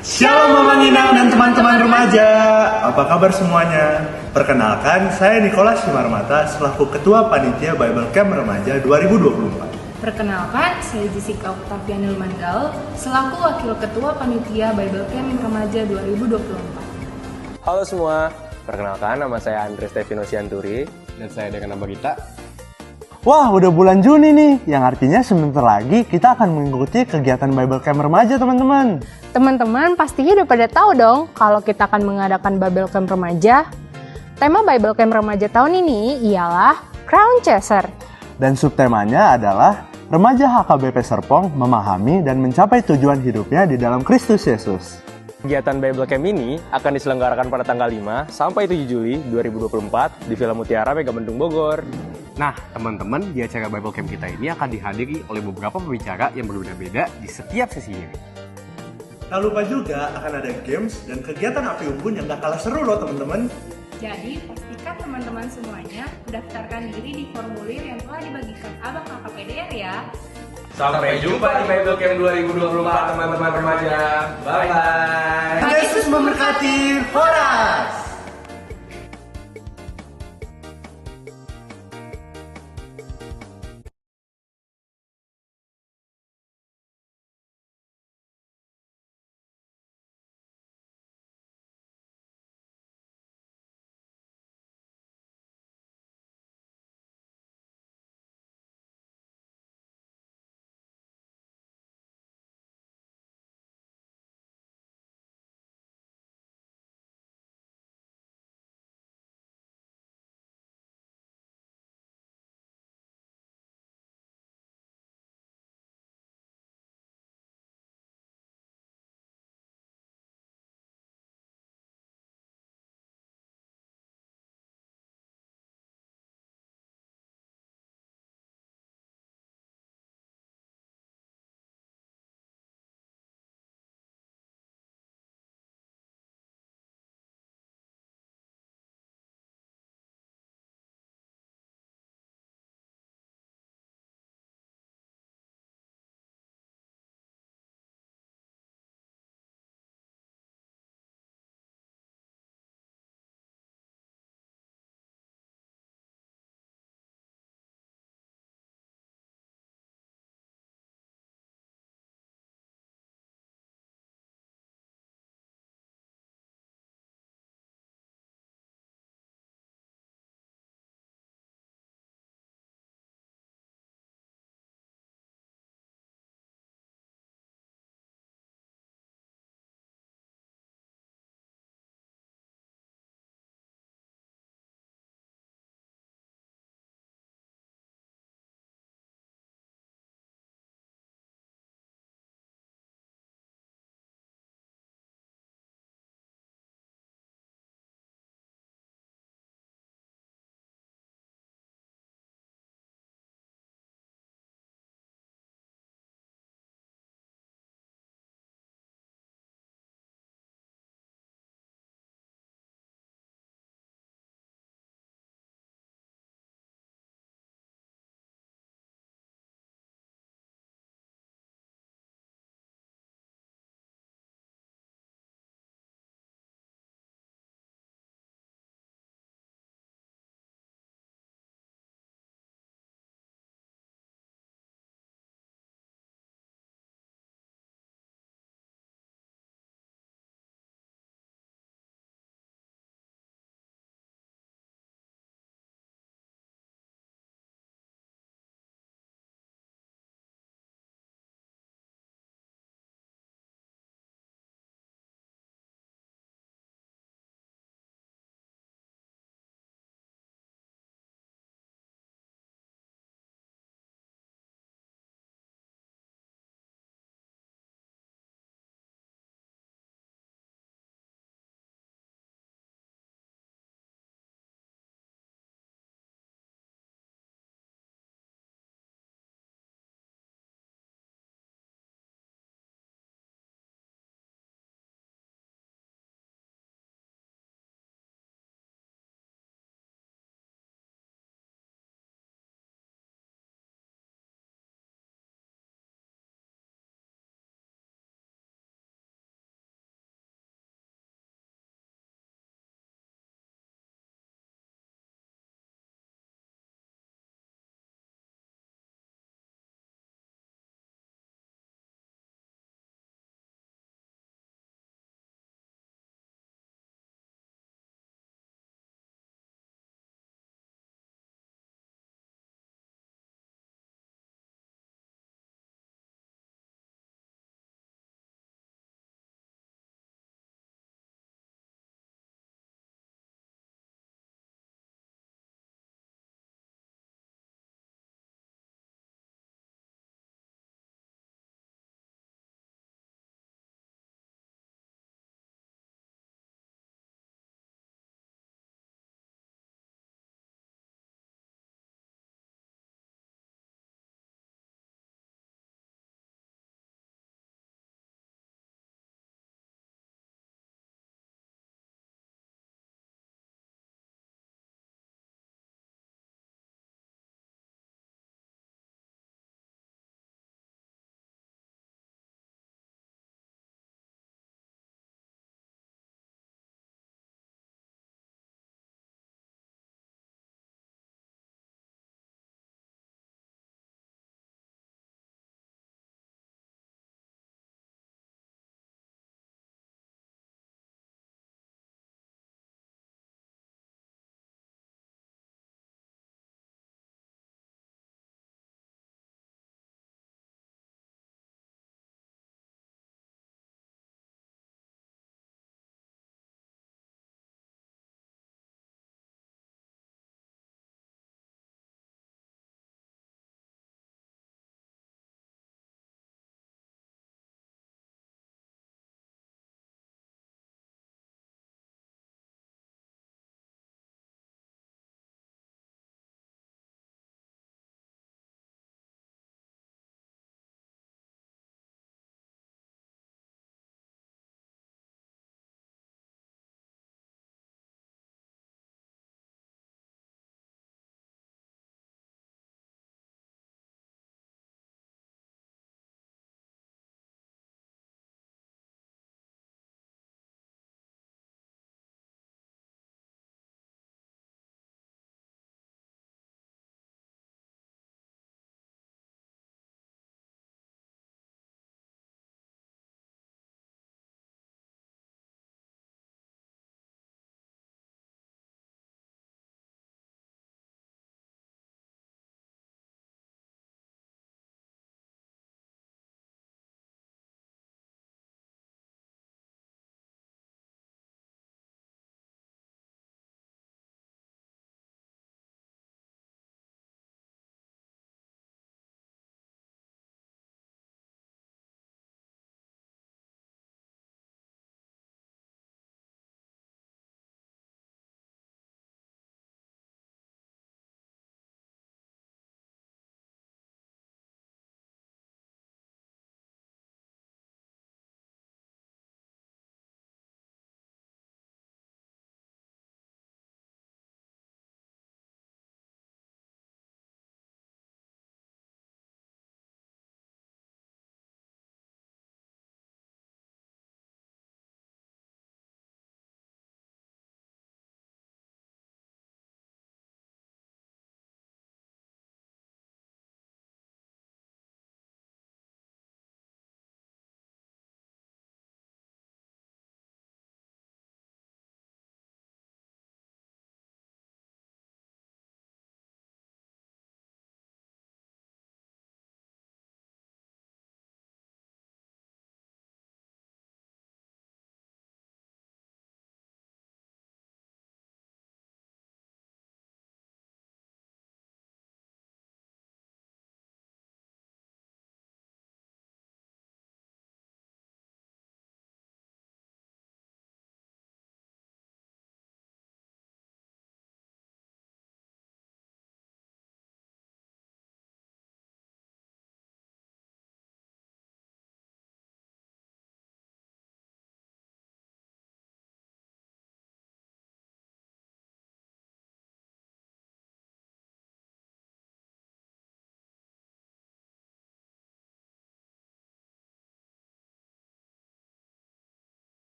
Shalom Mama Nginang dan teman-teman remaja. Apa kabar semuanya? Perkenalkan, saya Nikolas Simarmata selaku Ketua Panitia Bible Camp Remaja 2024. Perkenalkan, saya Jessica Octavianil Mandal selaku Wakil Ketua Panitia Bible Camp Remaja 2024. Halo semua, perkenalkan nama saya Andre Stefino Sianturi. Dan saya dengan nama Gita. Wah, udah bulan Juni nih, yang artinya sebentar lagi kita akan mengikuti kegiatan Bible Camp Remaja, teman-teman. Teman-teman pastinya udah pada tahu dong kalau kita akan mengadakan Bible Camp Remaja. Tema Bible Camp Remaja tahun ini ialah Crown Chaser. Dan subtemanya adalah Remaja HKBP Serpong memahami dan mencapai tujuan hidupnya di dalam Kristus Yesus. Kegiatan Bible Camp ini akan diselenggarakan pada tanggal 5 sampai 7 Juli 2024 di Villa Mutiara Megabendung Bogor. Nah, teman-teman, di acara Bible Camp kita ini akan dihadiri oleh beberapa pembicara yang berbeda-beda di setiap sesinya. Tak lupa juga akan ada games dan kegiatan api unggun yang gak kalah seru loh, teman-teman. Jadi, pastikan teman-teman semuanya mendaftarkan diri di formulir yang telah dibagikan Abang KKPDR ya. Sampai jumpa di Bible Camp 2024 teman-teman remaja. Bye-bye. Yesus memberkati. Horas!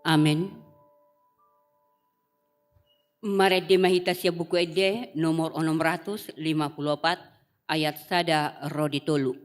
Amin. Marede mahita siya buku ede nomor 654 ayat sada rodi tolu.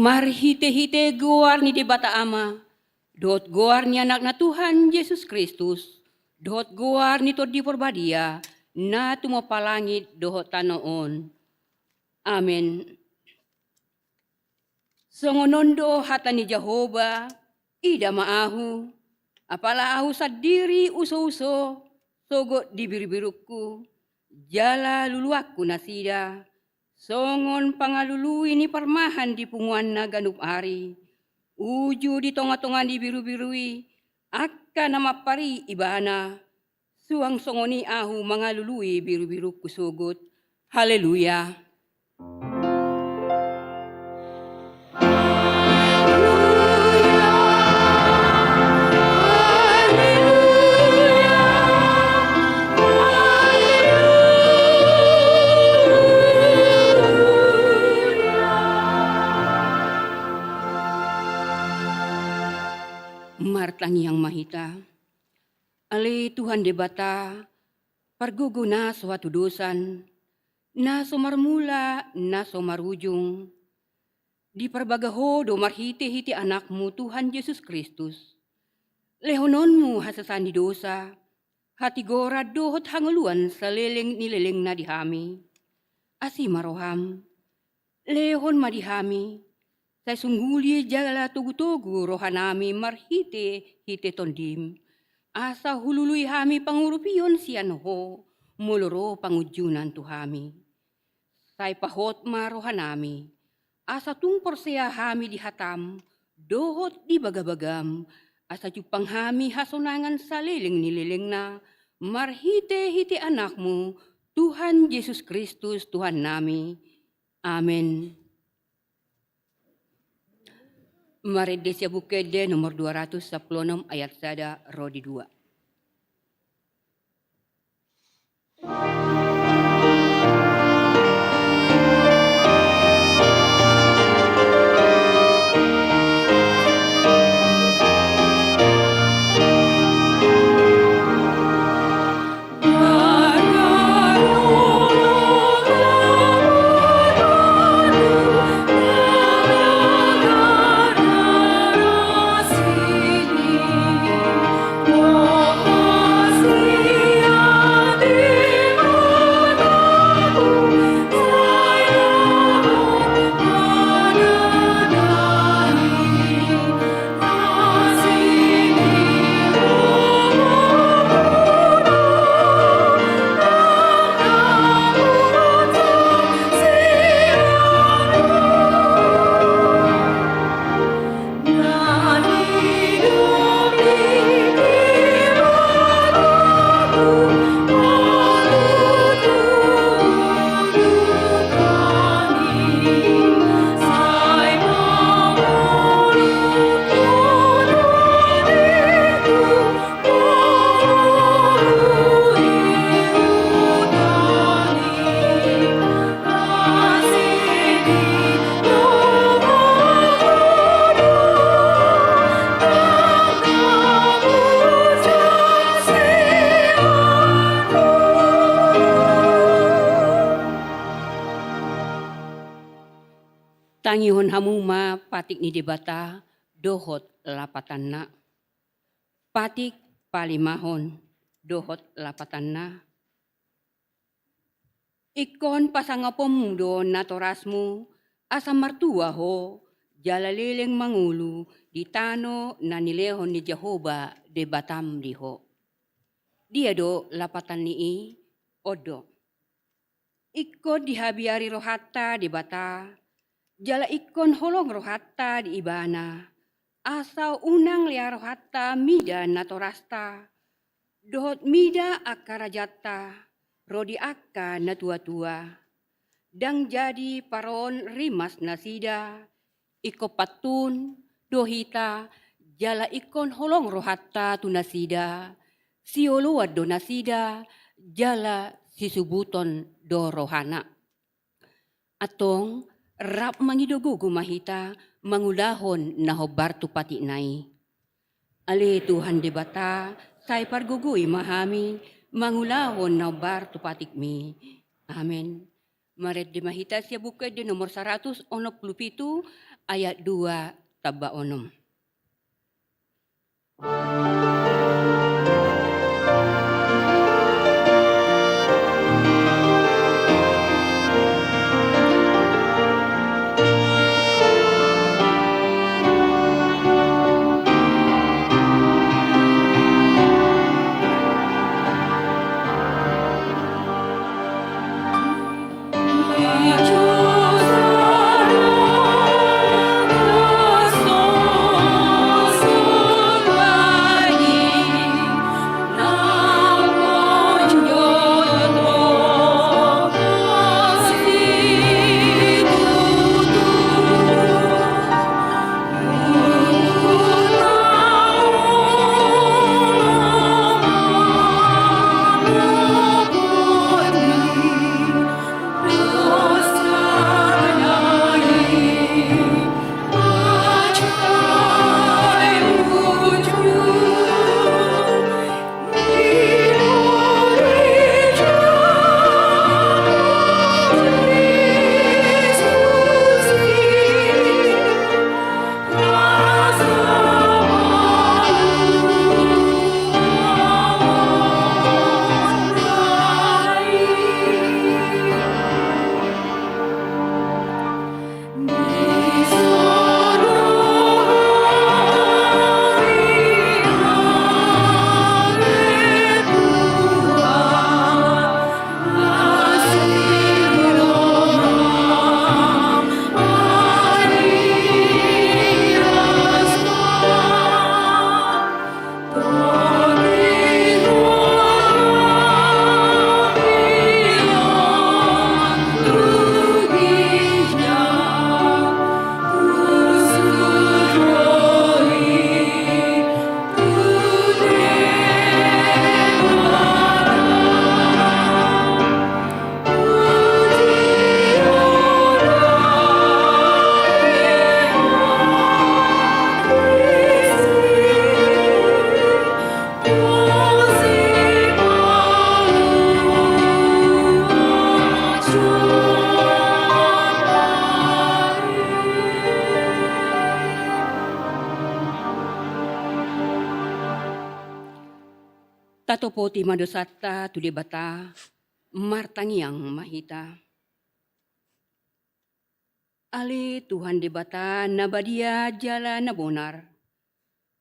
Mari hite-hite goar ni di bata ama, dot goar ni anak na Tuhan Yesus Kristus, dot goar ni to di porbadia, na tumapalangit dohot tanoon. Amen. Songonondo hata ni Jehovah, ida maahu, apala ahu sa diri uso-uso, sogot di biru-biruku, jala luluakku nasida, songon pangalului ni parmahan di punguan na ganup ari, uju di tonga-tonga di biru-birui, akka nama pari ibana, suang songoni ahu mangalului biru-biruku sogot. Haleluya. Martangi yang mahita, ali Tuhan debata, pargugu na suatu dosan, na somarmula, na somarujung, di parbagaho do marhiti-hiti anakmu Tuhan Yesus Kristus. Lehononmu hasasan di dosa, hati gora dohot hanguluan sa leleng nileleng na dihami. Asi maroham, lehon madihami, sa sungguli jala tugu-tugu rohanami marhite-hite tondim. Asa hulului hami pangurupiyon siyan ho, muluro pangujunan tuhami. Say pahot marohanami, asa tungpor siya hami dihatam, dohot di bagabagam, asa jupang hami hasonangan sa leleng nileleng na, marhite-hite anakmu, Tuhan Yesus Kristus Tuhan nami. Amin. Mari Desia Bukede nomor 216 ayat sada rodi 2. Tangihon hamuma patik ni debata dohot lapatanna. Patik palimahon dohot lapatanna. Ikon pasangapom do natorasmu asam martua ho jalalileng mangulu di tano na nilehon ni Jehovah de batam diho. Dia do lapatan nii odo. Ikon dihabiari rohata di bata. Jala ikon holong rohata di ibana. Asau unang lia rohata mida natorasta. Dohot mida akarajata. Rodi akka na tua-tua. Dang jadi paron rimas nasida. Iko patun dohita. Jala ikon holong rohata tu nasida. Sioluat do nasida. Jala sisubuton do rohana. Atong rap mangidogo gumahita mangulahon na hobar tu pati nai. Ali Tuhan debata say pargugui mahami mangulahon na hobar tu patik mi. Amen. Maret di mahita siya bukay di nomor 167 ayat 2 taba 6. Tatopoti madosatta tu debata, martangiang mahita. Ale Tuhan debata nabadia jala nabonar.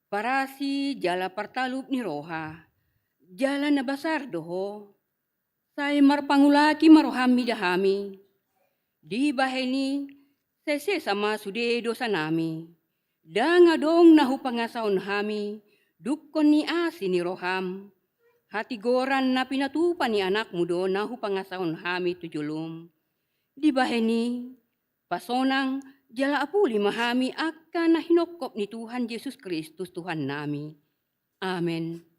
Parasi jala partalup ni roha. Jala nabasar doho. Say marpangulaki marohami dahami. Di baheni sese sama sude dosa nami. Dangadong nahu pangasaon hami. Dukon ni asi ni roham. Hati goran na pinatupan ni anak mudo nahu pangasaon hami tujulum. Di baheni pasonang jala apuli mahami akan na hinokop ni Tuhan Yesus Kristus Tuhan nami. Amen.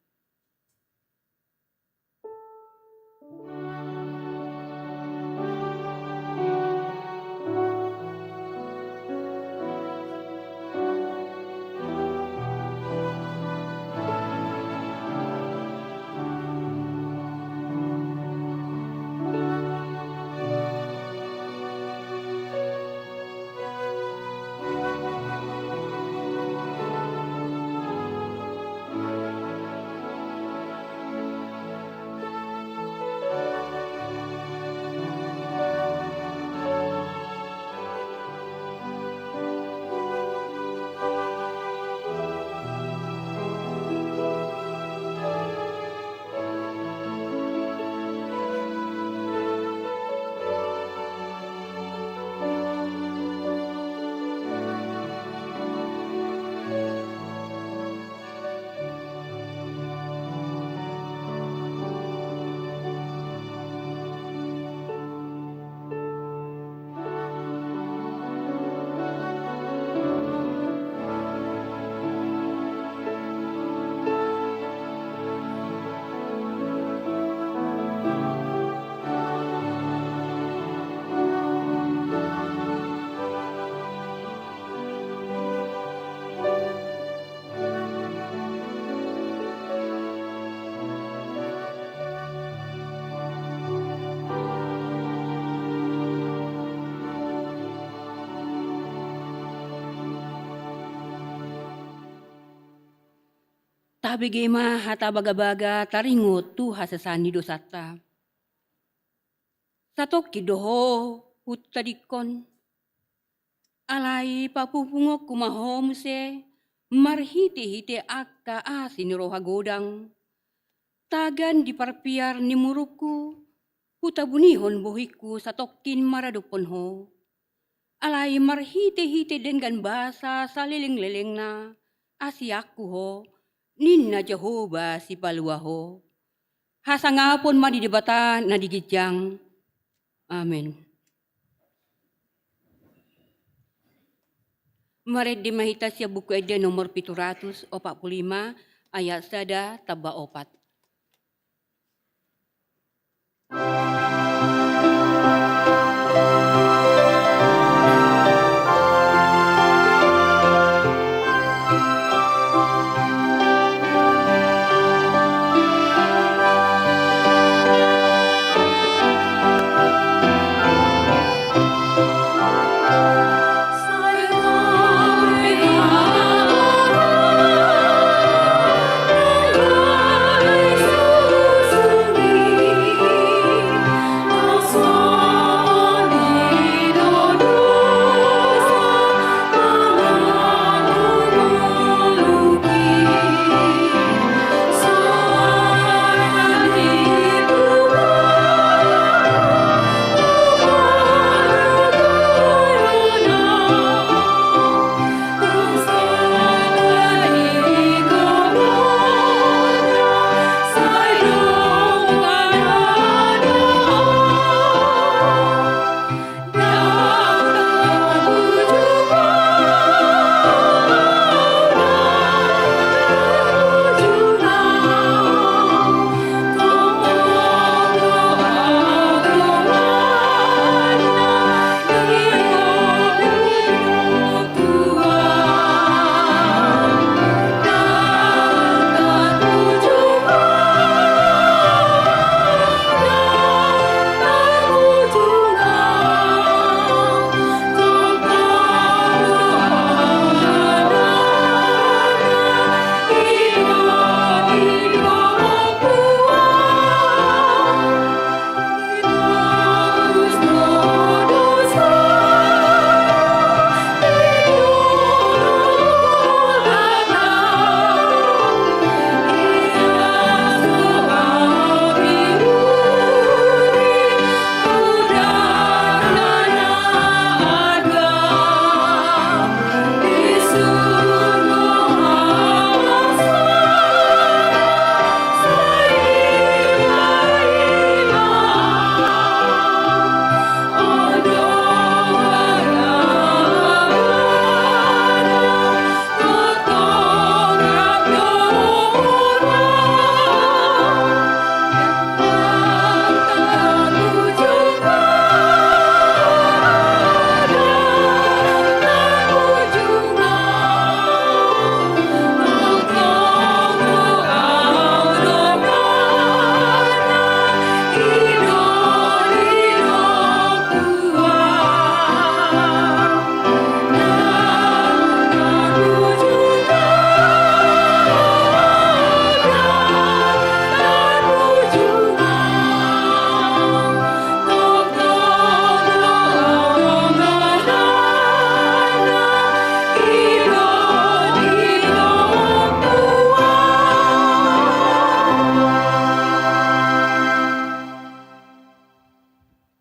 Tabigema hata baga-baga taringot tu hasasani dosata. Satok kidoho hutadikon. Alai papupungok kumahomse marhiti-hiti akka asin roha godang. Tagan di parpiar ni muruku hutabunihon bohiku satokin maradupon ho. Alai marhiti-hiti dengan bahasa saliling-liling na asiaku ho. Ninna Jehovah si paluaho. Hasangapon madidebata na digijang. Amen. Maret di mahita siya buku ede nomor 745 ayat sada taba 4. Sayang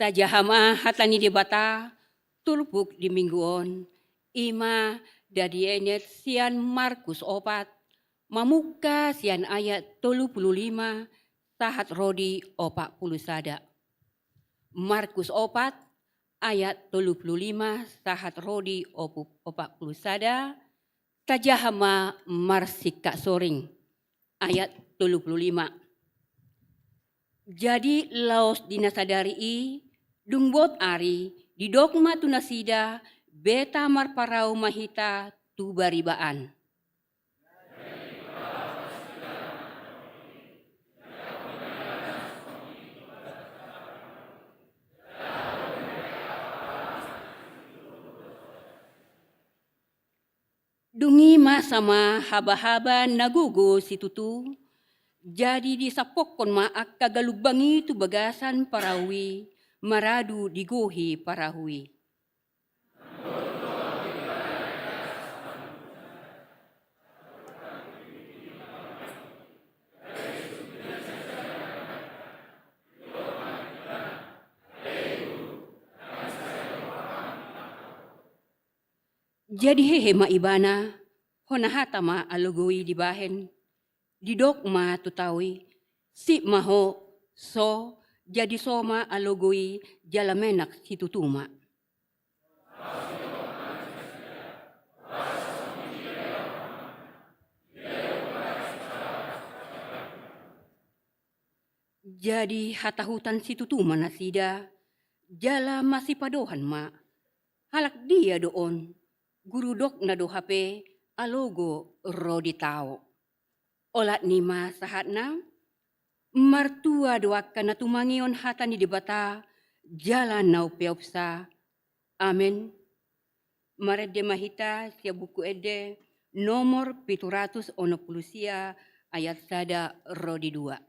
tajahama hatani di bata, tulpuk di mingguon, ima dadi enet sian Markus 4, mamuka sian ayat 35, sahat rodi 40 sada. Markus 4 ayat 35 sahat rodi 40 sada, tajahama marsika soring ayat 35. Jadi laos dinasadari dungbot ari di dogma tunasida beta marparau mahita tu baribaan. Dungima sama haba-haba nagugo si tutu. Jadi disapokon ma akagalubangi tu bagasan parawi, maradu digohi parahui. Jadi hehe ma ibana, honahata ma alogoi di bahen. Di dogma tutawi, si maho so jadi soma alogoi jalamenak situtuma. Jadi hatahutan situtuma nasida, jala masih padohan ma. Halak dia doon, guru dok na dohape alogo rodi tao. Olat nima sahatna, martua doakan na tumangion hatani di bata, jalan nau peopsa. Amin. Marede mahita sia buku ede nomor 760 sia ayat sada rodi 2.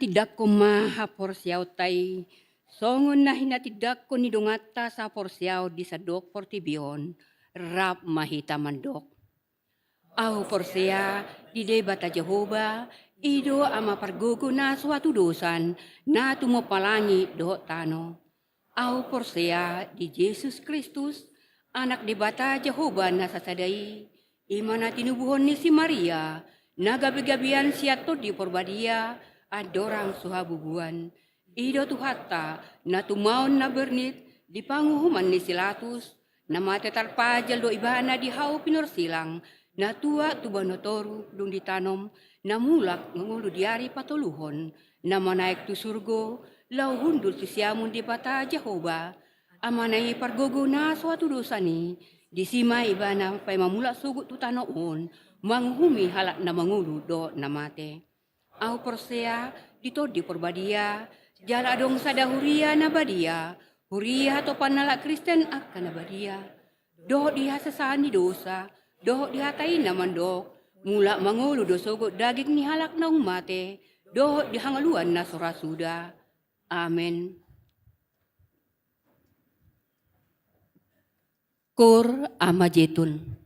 Tidak ko maha porsiaw tay, songon na hinatidak ko ni dungata sa porsiaw di sa dok portibion, rap mahita mandok. Au porsea di debata Jehovah, ido ama pargogo na suatu dosan, na tumopalangi do tano. Au porsea di Yesus Kristus, anak debata Jehovah na sasadai, imana tinubuhon ni si Maria, na gabi-gabian siato di porbadia, adorang suhabubuan. Ido tuhata, na tumaon na bernit, di panguhuman ni silatus, na matetar pajal do ibana di hau pinorsilang, na tua tubanotoru dung ditanom, na mulak ngulu diari patoluhon, na manaik tu surgo, lau hundul tu siamun di bata Jehovah, amanai pargogo na suatu dosa ni, di sima ibana pay mamulak sugut tu tanoon, manghumi halak na mangulu do na mate. Au persea dito di porbadia, jala dong sadahuria na badia, huria to panala Kristen akan na badia. Doh diha sasani dosa, doh dihatai na mandok, mula mangulu dosogo daging ni halak na umate, doh dihangaluan na sorasuda. Amen. Kor Amajetun.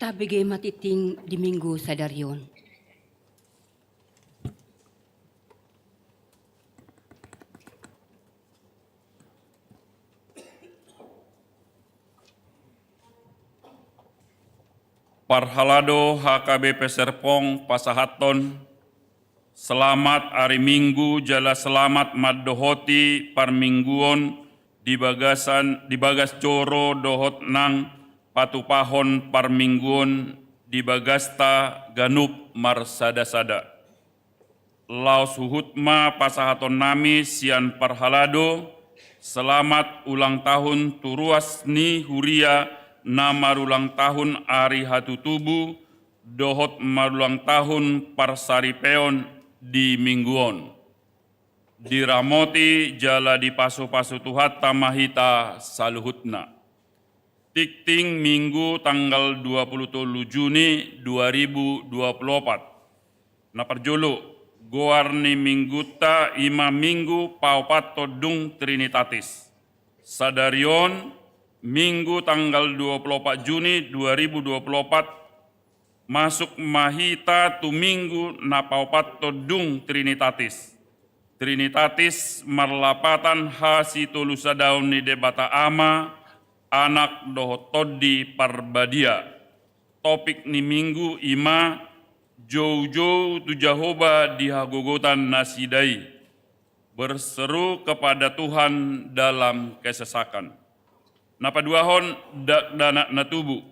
pesta bege matiting di Minggu Sadarion. Parhalado HKBP Serpong Pasahaton, selamat hari Minggu jala selamat maddohoti parmingguon di bagas coro dohot nang patupahon parmingguon di bagasta ganup marsada-sada. Laos huhutma pasahaton nami sian parhalado, selamat ulang tahun turuas ni huria na marulang tahun ari hatu tubu, dohot marulang tahun parsaripeon di mingguon. Diramoti jala di pasu-pasu tuhat tamahita saluhutna. Tikting Minggu tanggal 27 Juni 2024. Naparjolo, goarni mingguta ima minggu paupat todung Trinitatis. Sadarion, Minggu tanggal 24 Juni 2024 masuk mahita tu minggu napaupat todung Trinitatis. Trinitatis marlapatan hasi tulusa daun ni debata ama anak dohotodi parbadia. Topik ni minggu ima jauh-jauh tu Jehovah dihagogotan nasidai. Berseru kepada Tuhan dalam kesesakan. Napaduahon dana natubu.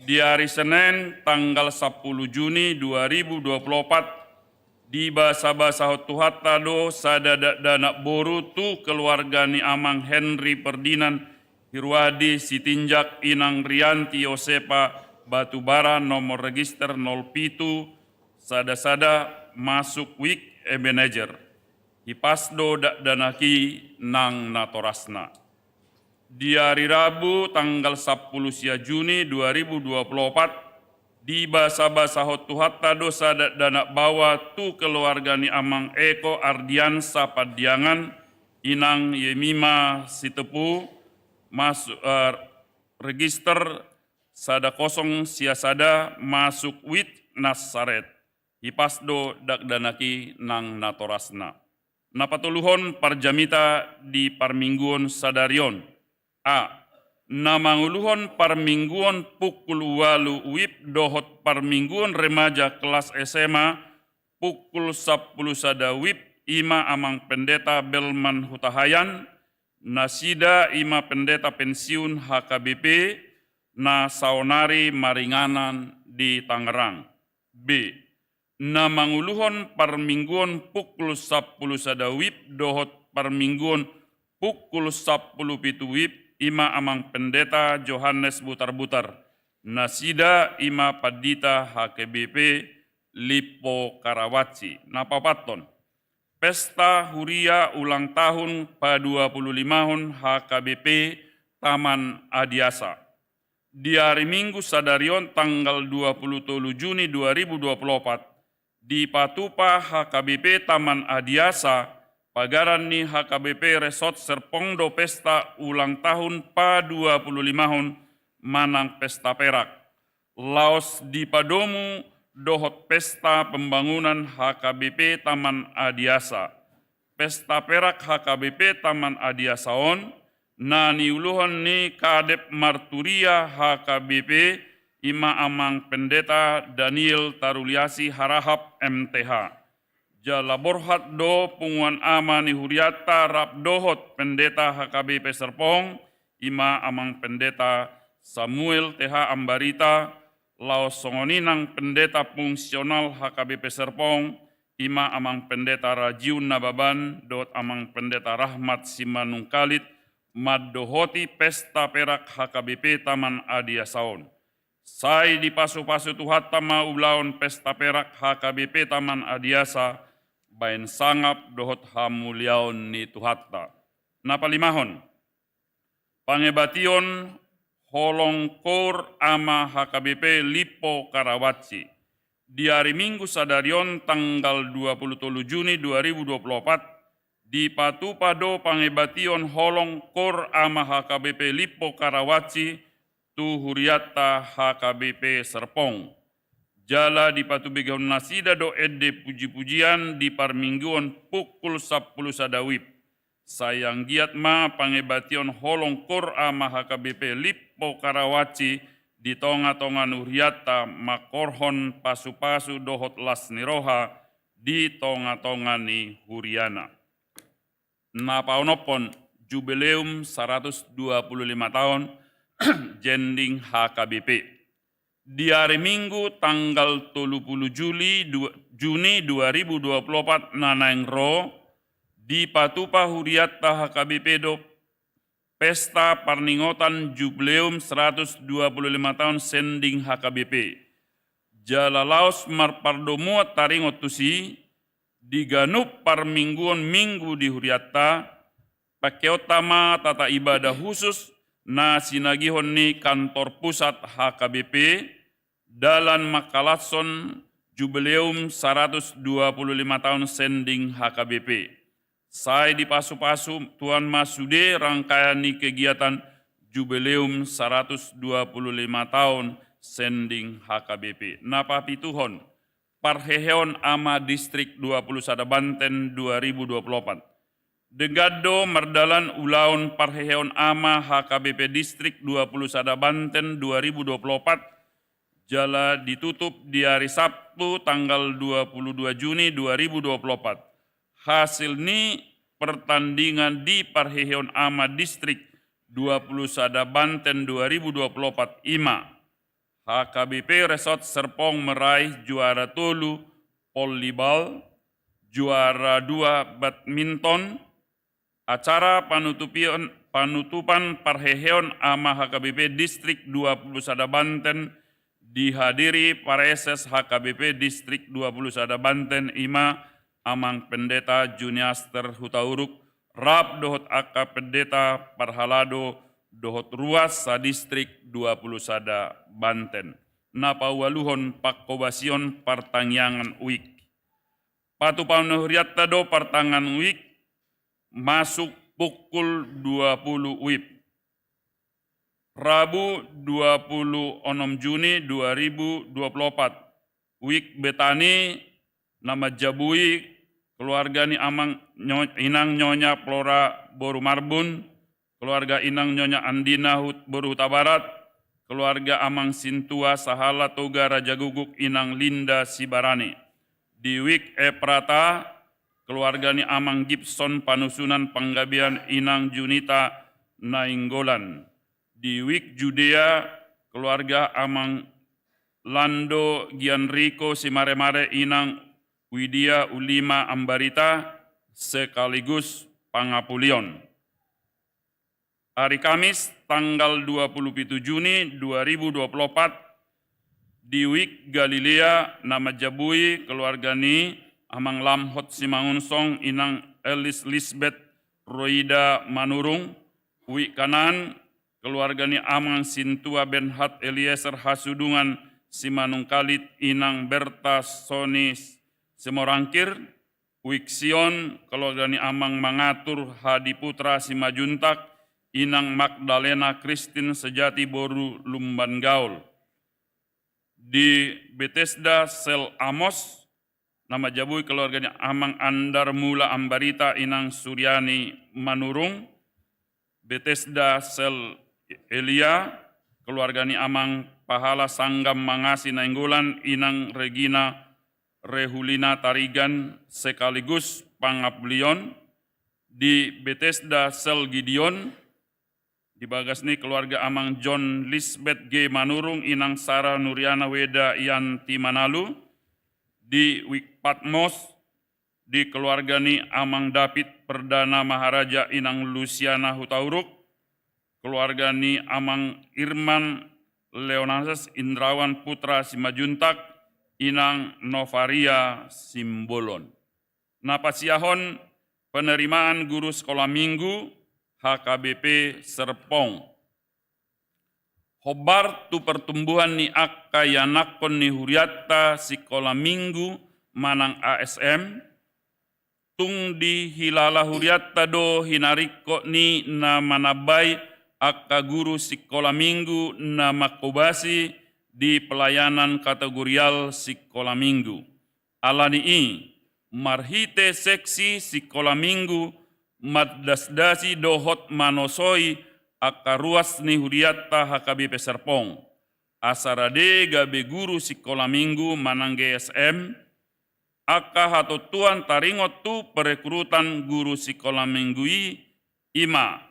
Di hari Senin tanggal 10 Juni 2024 di basa-basa Tuhat tado sadada dana boru tu keluarga ni Amang Henry Perdinan Hirwadi Sitinjak Inang Rianti Yosepa Batubara nomor register 07 sada-sada masuk wik Ebenezer. Hipasdo danaki nang natorasna. Di hari Rabu tanggal 10 Juni 2024 di basa-basa Tuhat tado sada dana bawa tu keluarga ni Amang Eko Ardiansa Padiangan Inang Yemima Sitepu masuk register sada kosong siasada masuk wit Nasaret. Hipasdo danaki nang natorasna. Napatuluhon parjamita di parmingguon sadarion. A. Namanguluhon parmingguon pukul 8 wib dohot parmingguon remaja kelas SMA pukul 10 sada wib ima Amang Pendeta Belman Hutahayan nasida ima pendeta pensiun HKBP na saonari maringanan di Tangerang. B. Namanguluhon parmingguon pukul 10 sada wib dohot parmingguon pukul 10 pitu wib ima Amang Pendeta Johannes Butar-Butar, nasida ima Padita HKBP Lipo Karawaci. Napapaton, pesta huria ulang tahun pa-25 HKBP Taman Adiasa. Di hari Minggu sadarion tanggal 27 Juni 2024 di Patupa HKBP Taman Adiasa pagaran ni HKBP Resort Serpong do pesta ulang tahun pa-25 manang pesta perak. Laos di Padomu dohot pesta pembangunan HKBP Taman Adiasa. Pesta perak HKBP Taman Adiasaon na niuluhon ni Kadep Marturia HKBP ima Amang Pendeta Daniel Taruliasi Harahap MTH. Jala borhat do punguan ama ni huriata rap dohot pendeta HKBP Serpong ima Amang Pendeta Samuel TH Ambarita laos songoninang pendeta fungsional HKBP Serpong ima Amang Pendeta Rajiun Nababan dot Amang Pendeta Rahmat Simanungkalit maddohoti pesta perak HKBP Taman Adiasaon. Sai di pasu-pasu tuhat tama ulaon pesta perak HKBP Taman Adiasa bain sangap dohot hamuliaon ni tuhatta. Napalimahon, pangebation holong kor ama HKBP Lipo Karawaci. Di hari Minggu sadarion tanggal 27 Juni 2024 di Patupado pangebation holong kor ama HKBP Lipo Karawaci tu huriata HKBP Serpong. Jala di patu begaun nasida do ede puji-pujian di parmingguan pukul 10 sadawip. Sayang giat ma pangebation holong kor ama HKBP Lipo Karawaci di tonga-tonga nuriata makorhon pasu-pasu dohot las niroha di tonga-tonga ni huriana. Napaonopon jubileum 125 tahun jending HKBP. Di hari Minggu tanggal 30 Juni 2024 nanaing ro di Patupa Huriata HKBP do Pesta Parningotan Jubileum 125 tahun Sending HKBP. Jala laos marpardomuat taringot tusi diganup parmingguan minggu di Huriata pakeotama tata ibadah khusus na sinagihon ni kantor pusat HKBP dalam Makalatson Jubileum 125 tahun Sending HKBP. Saya di pasu-pasu Tuan Masude rangkaian ni kegiatan Jubileum 125 tahun Sending HKBP. Napa pituhon parheheon ama distrik 21 Banten 2024. Degado merdalan ulaun parheheon ama HKBP distrik 21 Banten 2024 jala ditutup di hari Sabtu tanggal 22 Juni 2024. Hasil ni pertandingan di parheheon ama distrik 21 Banten 2024 IMA. HKBP Resort Serpong meraih juara tolu volleyball, juara 2 badminton. Acara penutupan parheheon ama HKBP distrik 21 Banten dihadiri Pareses HKBP distrik 21 Banten IMA Amang Pendeta Juniaster Hutauruk Rap dohot Aka Pendeta Parhalado dohot ruas sa distrik 21 Banten. Napa waluhon pakobasion partangyangan uik. Patupan huriata do partangan uik masuk pukul 20 WIB. Rabu 26 Juni 2024. Wik Betani nama Jabui keluarga ni Amang Inang Nyonya Flora Boru Marbun, keluarga Inang Nyonya Andina Boru Huta Barat, keluarga Amang Sintua Sahala Toga Raja Guguk Inang Linda Sibarani. Di Wik Prata keluarga ni Amang Gibson Panusunan Panggabian Inang Junita Nainggolan. Di Wik Judea, keluarga Amang Lando Gianrico Simare-mare Inang Widya Ulima Ambarita sekaligus Pangapulion. Hari Kamis tanggal 27 Juni 2024 di Wik Galilea nama Jabui keluarga ni Amang Lamhot Simangunsong Inang Elis Lisbeth Roida Manurung. Wik Kanan keluarga ni Amang Sintua Benhat Eliezer Hasudungan Simanungkalit Inang Berta Sonis Semorangkir. Wiksion keluarga ni Amang Mangatur Hadi Putra Simajuntak Inang Magdalena Kristin Sejati Boru Lumban Gaul. Di Bethesda Sel Amos nama Jabui keluarganya Amang Andar Mula Ambarita Inang Suryani Manurung. Bethesda Sel Elia keluarga ni Amang Pahala Sanggam Mangasi Nainggolan Inang Regina Rehulina Tarigan sekaligus Pangaplion. Di Bethesda Sel Gideon di bagas ni keluarga Amang John Lisbeth G Manurung Inang Sarah Nuriana Weda Yanti Manalu. Di Wik Patmos di keluarga ni Amang David Perdana Maharaja Inang Luciana Hutauruk. Keluarga ni Amang Irman Leonases Indrawan Putra Simajuntak Inang Novaria Simbolon. Napasiahon penerimaan guru sekolah minggu HKBP Serpong. Hobar tu pertumbuhan ni akka yanakon ni huriata sekolah minggu manang ASM. Tung di hilala huriata do hinariko ni na manabay akka guru sekolah minggu na makobasi di pelayanan kategorial sekolah minggu. Alani i marhite seksi sekolah minggu maddasdasi dohot manosoi akka ruas ni huriatta HKBP Serpong. Asarade gabe guru sekolah minggu manangge SM akka hatotuan taringot tu perekrutan guru sekolah minggui ima.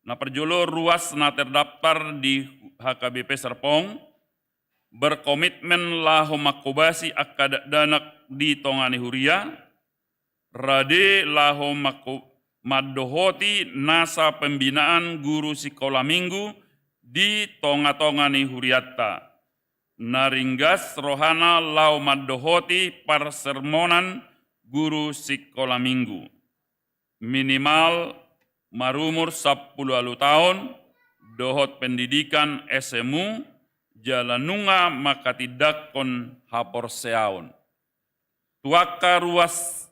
Na perjolo ruas na terdaftar di HKBP Serpong berkomitmen laho makobasi akka danak di tongani huria rade laho madohoti nasa pembinaan guru sekolah minggu di tonga-tongani huriatta. Naringgas rohana lau madohoti parsermonan guru sekolah minggu. Minimal marumur 10 tahun, dohot pendidikan SMU, jalanunga maka tidak kon hapor seaon. Tuaka ruas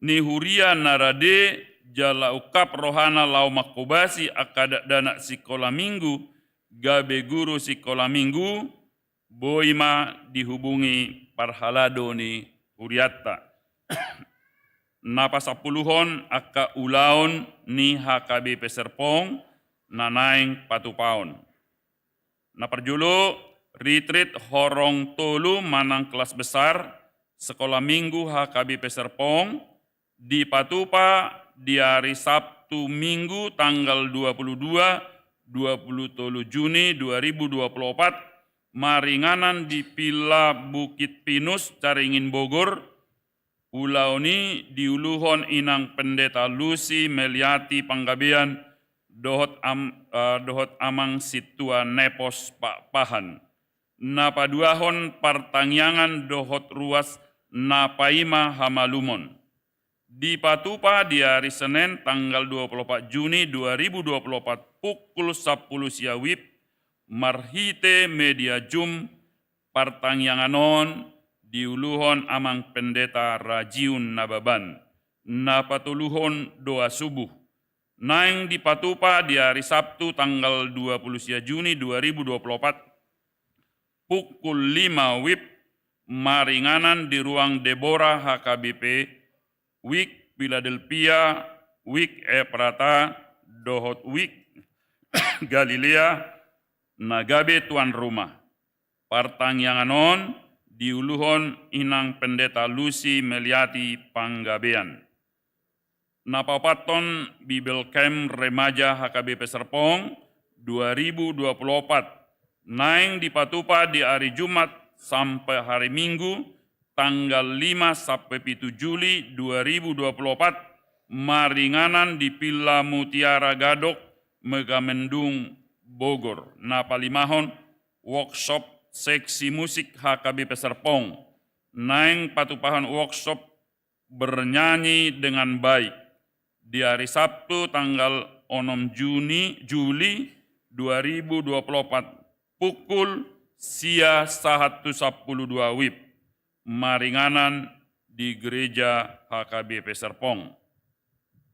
ni huria narade jala ukap rohana lau makobasi akadak dana sekolah minggu, gabe guru sekolah minggu, boima dihubungi parhalado ni huriatta. Napa sapuluhon akka ulaon ni HKBP Serpong nanaing patupaon. Naparjulo retreat horong tolu manang kelas besar sekolah minggu HKBP Serpong di Patupa di hari Sabtu Minggu tanggal 23 Juni 2024 maringanan di Pila Bukit Pinus Caringin Bogor. Ulaoni diuluhon inang pendeta Lucy Meliati Panggabean dohot amang situa nepos Pak Pahan. Napaduahon partangyangan dohot ruas napaima Hamalumon. Di Patupa di hari Senin tanggal 24 Juni 2024 pukul 10 siawib marhite media jum partangyanganon diuluhon amang pendeta Rajiun Nababan, napatuluhon doa subuh. Naing di Patupa di hari Sabtu tanggal 20 Juni 2024, pukul 5 WIB, maringanan di ruang Deborah HKBP, WIK Philadelphia, WIK Eprata, Dohot WIK Galilea, Nagabe tuan rumah. Partangyanganon diuluhon inang pendeta Lucy Meliati Panggabean. Napapaton Bible Camp Remaja HKBP Serpong 2024. Naing di Patupa di hari Jumat sampai hari Minggu tanggal 5 sampai 7 Juli 2024 maringanan di Pila Mutiara Gadok Megamendung Bogor. Napalimahon workshop seksi musik HKBP Serpong. Naing patupahan workshop bernyanyi dengan baik. Di hari Sabtu tanggal 6 Juli 2024 pukul sia 1:12 WIB. Maringanan di gereja HKBP Serpong.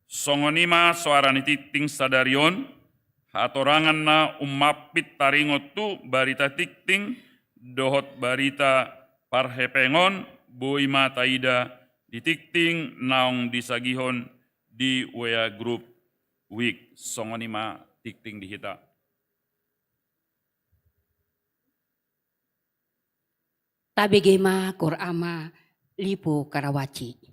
Songonima suarani titing sadarion hatorangan na umapit taringot tu barita tikting dohot barita parhepengon boima taida ditikting naong disagihon di WA Group Week. Songonima tikting dihita. Tabegema korama lipo Karawaci.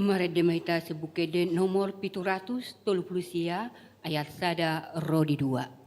Maredemaita sebukede nomor 730 sia ayat sada rodi 2.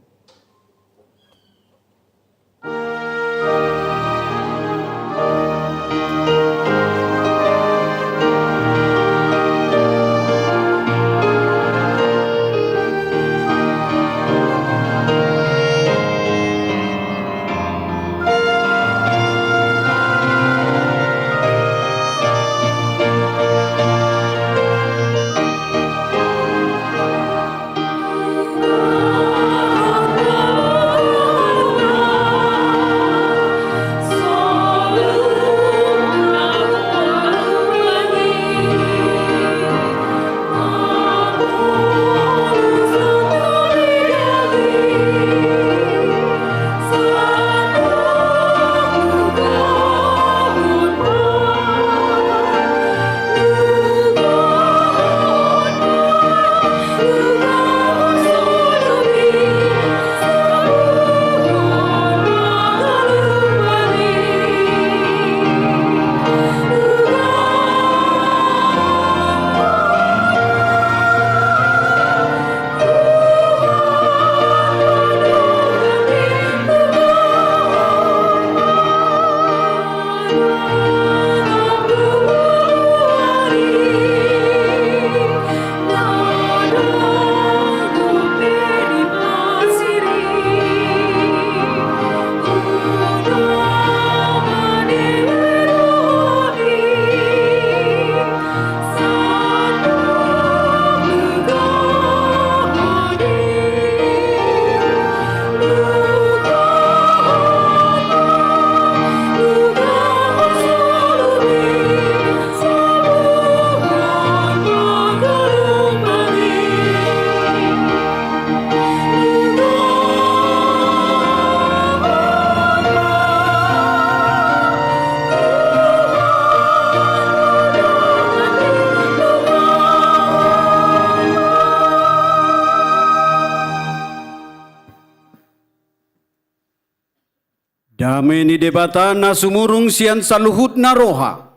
Dameni debatana sumurung sian saluhut naroha.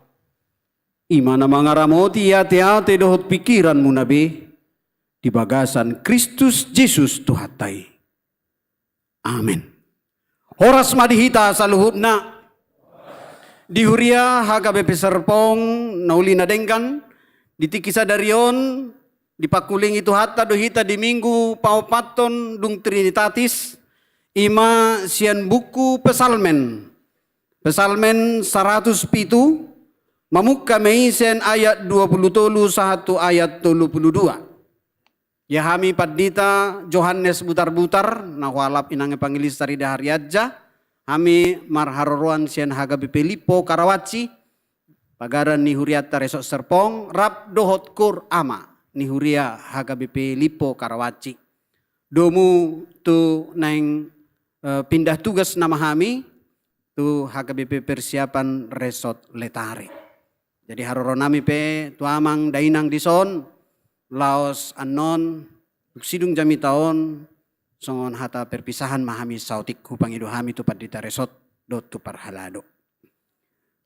Imana mangaramoti hati-hati dohot pikiranmu nabi. Di bagasan Kristus Yesus Tuhatai. Amin. Horas madihita saluhutna. Di huria hagabe peserpong naulina dengkan. Di tikisa darion. Di pakuling itu hatta dohita di minggu paupaton dung trinitatis. Ima sian buku pesalmen. Pesalmen 107. Mamuka meisen ayat 23 satu ayat 22. Ya hami padita Johannes butar-butar. Nawalap inange pangilis tari dahari aja. Hami marharoruan sian hagabe Pelipo Karawaci. Pagaran ni huriata resok serpong. Rap dohot kur ama. Ni huria hagabe Pelipo Karawaci. Domu tu neng pindah tugas nama kami tu HKBP persiapan resort Letare. Jadi haroro nami pe tu amang dainang dison laos anon sidung jami taon songon hata perpisahan mahami sautik hupang ido hami tu padita resort dot tu parhalado.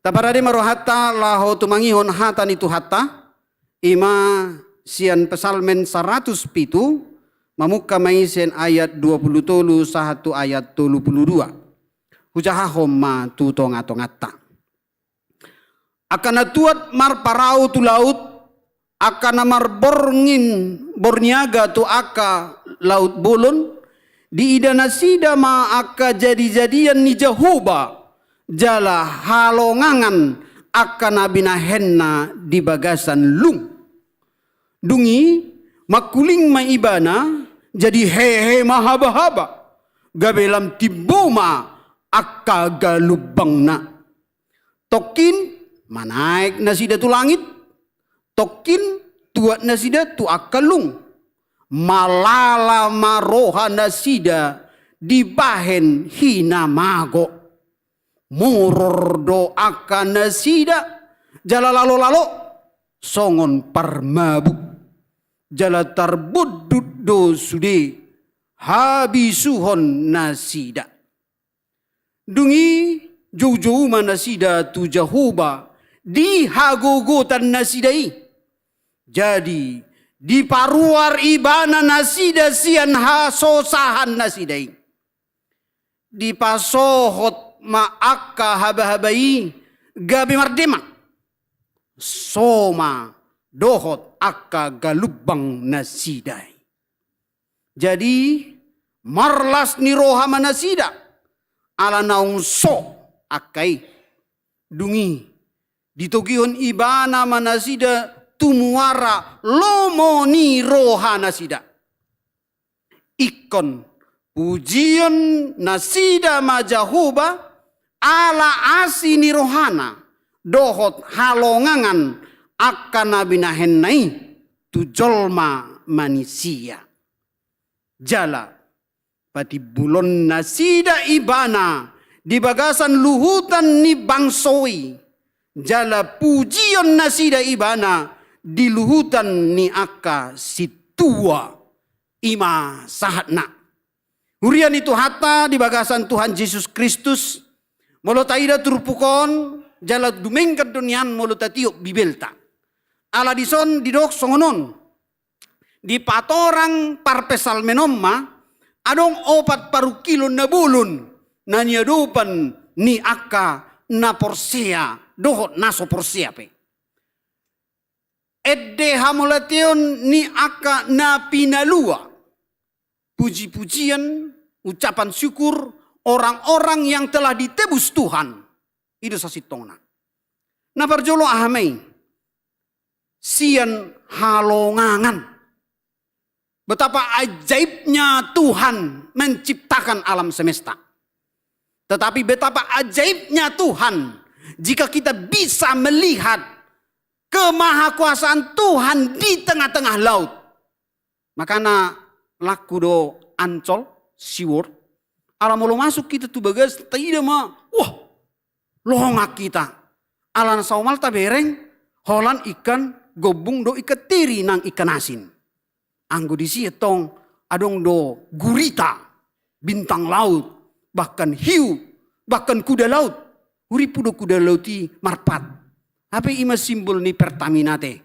Taparade marohata laho tu mangihon hata nitu hata ima sian pesalmen 107 mamuka maisen ayat 23 satu ayat 32. Hujaha homma tu tonga-tongata. Akana tuat mar parau tu laut. Akana mar borngin borniaga tu aka laut bolon. Di idana sida ma aka jadi-jadian ni Jehoba. Jala halongangan akana binahenna di bagasan lung. Dungi makuling maibana. Jadi hehe mahaba-haba. Gabelam tiboma akka galubang na. Tokin manaik na sida tu langit. Tokin tuat na sida tu akalung. Malala maroha na sida dibahen hina mago. Murordo akan na sida jala lalo-lalo songon parmabu. Jala tarbudud do sude habisuhon nasida. Dungi jauh-jauh nasida tu Jehoba di hagogotan nasidai. Jadi di paruar ibana nasida sian hasosahan nasidai. Di pasohot ma'akka haba-habai gabi mardemak. Soma dohot akka galubang nasidai. Jadi marlas ni roha manasida ala naung so akai dungi ditogihon ibana manasida tumuara lomo ni roha nasida. Ikon pujian nasida majahuba ala asi ni rohana dohot halongangan akan nabinahenai tujolma manusia. Jala pati bulon nasida ibana di bagasan luhutan ni bangsoi. Jala pujian nasida ibana di luhutan ni akka situa ima sahatna. Hurian itu hatta di bagasan Tuhan Yesus Kristus. Molotaida turpukon jala dumengkat dunian molotatiok bibelta. Ala dison didok songonon. Di patorang parpesal menomma adong 4 kilo na bulun na niyadupan ni akka na porsea dohot naso porsea pe. Edde hamulation ni akka na pinalua. Puji-pujian, ucapan syukur orang-orang yang telah ditebus Tuhan. Itu sasitongna. Na parjolo ahamay. Sian halongangan. Betapa ajaibnya Tuhan menciptakan alam semesta. Tetapi betapa ajaibnya Tuhan jika kita bisa melihat kemahakuasaan Tuhan di tengah-tengah laut. Makanya laku do Ancol, Siwor, ala mulu masuk kita tuh bagas, tidak mah, wah, lohongak kita. Alan saumal tabereng, holan ikan, gobung do ikan tiri nang ikan asin. Anggo di sietong adong do gurita, bintang laut, bahkan hiu, bahkan kuda laut. Uripu do kuda lauti marpat. Apa ima simbol ni Pertamina te?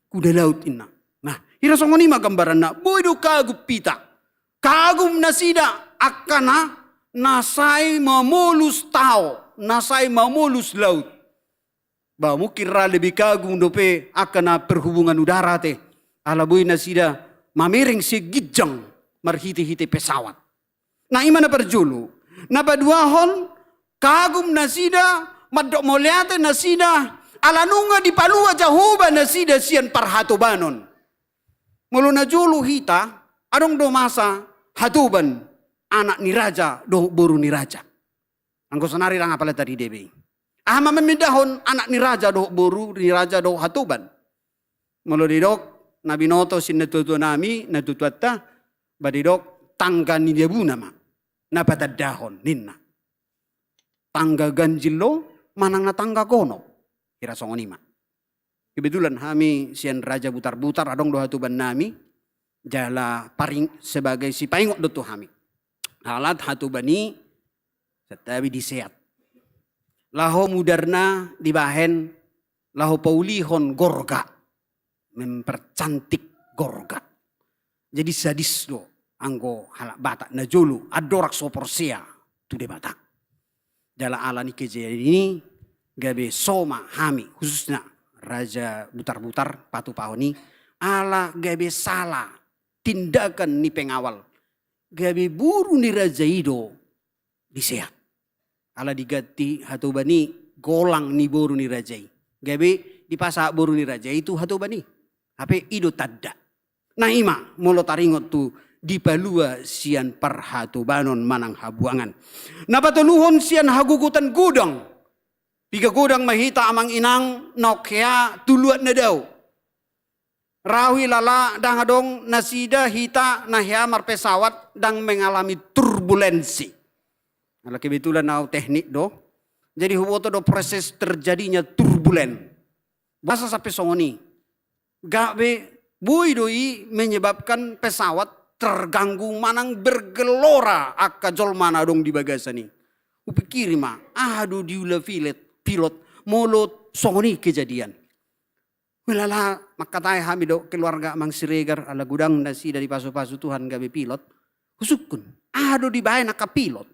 Kuda laut ina. Nah, ira songoni ma gambaran na boy do kagum pita. Kagum nasida akana nasai mamulus tao, nasai mamulus laut. Ba mukira lebih kagum dope akana perhubungan udara te. Ala boy nasida mamering si gijang marhiti-hiti pesawat. Nah imana perjulu. Napaduahon kagum nasida madok moliate nasida alanunga di palua jahuba nasida sian parhatobanon. Mulu na julu hita adong do masa hatuban anak ni raja do boru ni raja. Angko sanari rang apala tadi debe. Ahma memindahon anak ni raja do boru ni raja do hatuban. Mulu didok Nabi noto sin natutu nami natutuatta badidok tangga ni debu nama napatadahon ninna tangga ganjilo manang na tangga kono kira songonima. Kebetulan kami sian raja butar-butar adong doha tuban nami jala paring sebagai si paingot dotu kami. Halat hatubani tetapi disehat. Laho mudarna dibahen laho paulihon gorga. Mempercantik gorga. Jadi sadis do anggo halak batak na julu adorak soporsia tu de batak. Jala ala ni kejadian ini gabe soma hami khususnya raja butar-butar patu pahoni ala gabe salah tindakan ni pengawal gabe buru ni raja ido disehat. Ala digati hatubani golang ni buru ni raja gabe dipasa buru ni raja itu hatubani. Ape ido tadda. Nah ima molo taringot tu di palua sian parhatubanon manang habuangan. Napatuluhon sian hagugutan gudang. Piga gudang mahita amang inang nokya tuluat na daw. Rawi lala dang adong nasida hita nahya marpesawat dang mengalami turbulensi. Ala kebetulan na teknik do. Jadi huboto do proses terjadinya turbulen. Bahasa sampai songoni. Gabe bui doi menyebabkan pesawat terganggu manang bergelora akka jol mana dong di bagasani. Upikiri mah aduh diula pilot molot songoni kejadian. Welala makatai hamido keluarga mang siregar ala gudang nasi dari pasu-pasu Tuhan gabe pilot. Husukun. Ado di bahay nakapilot.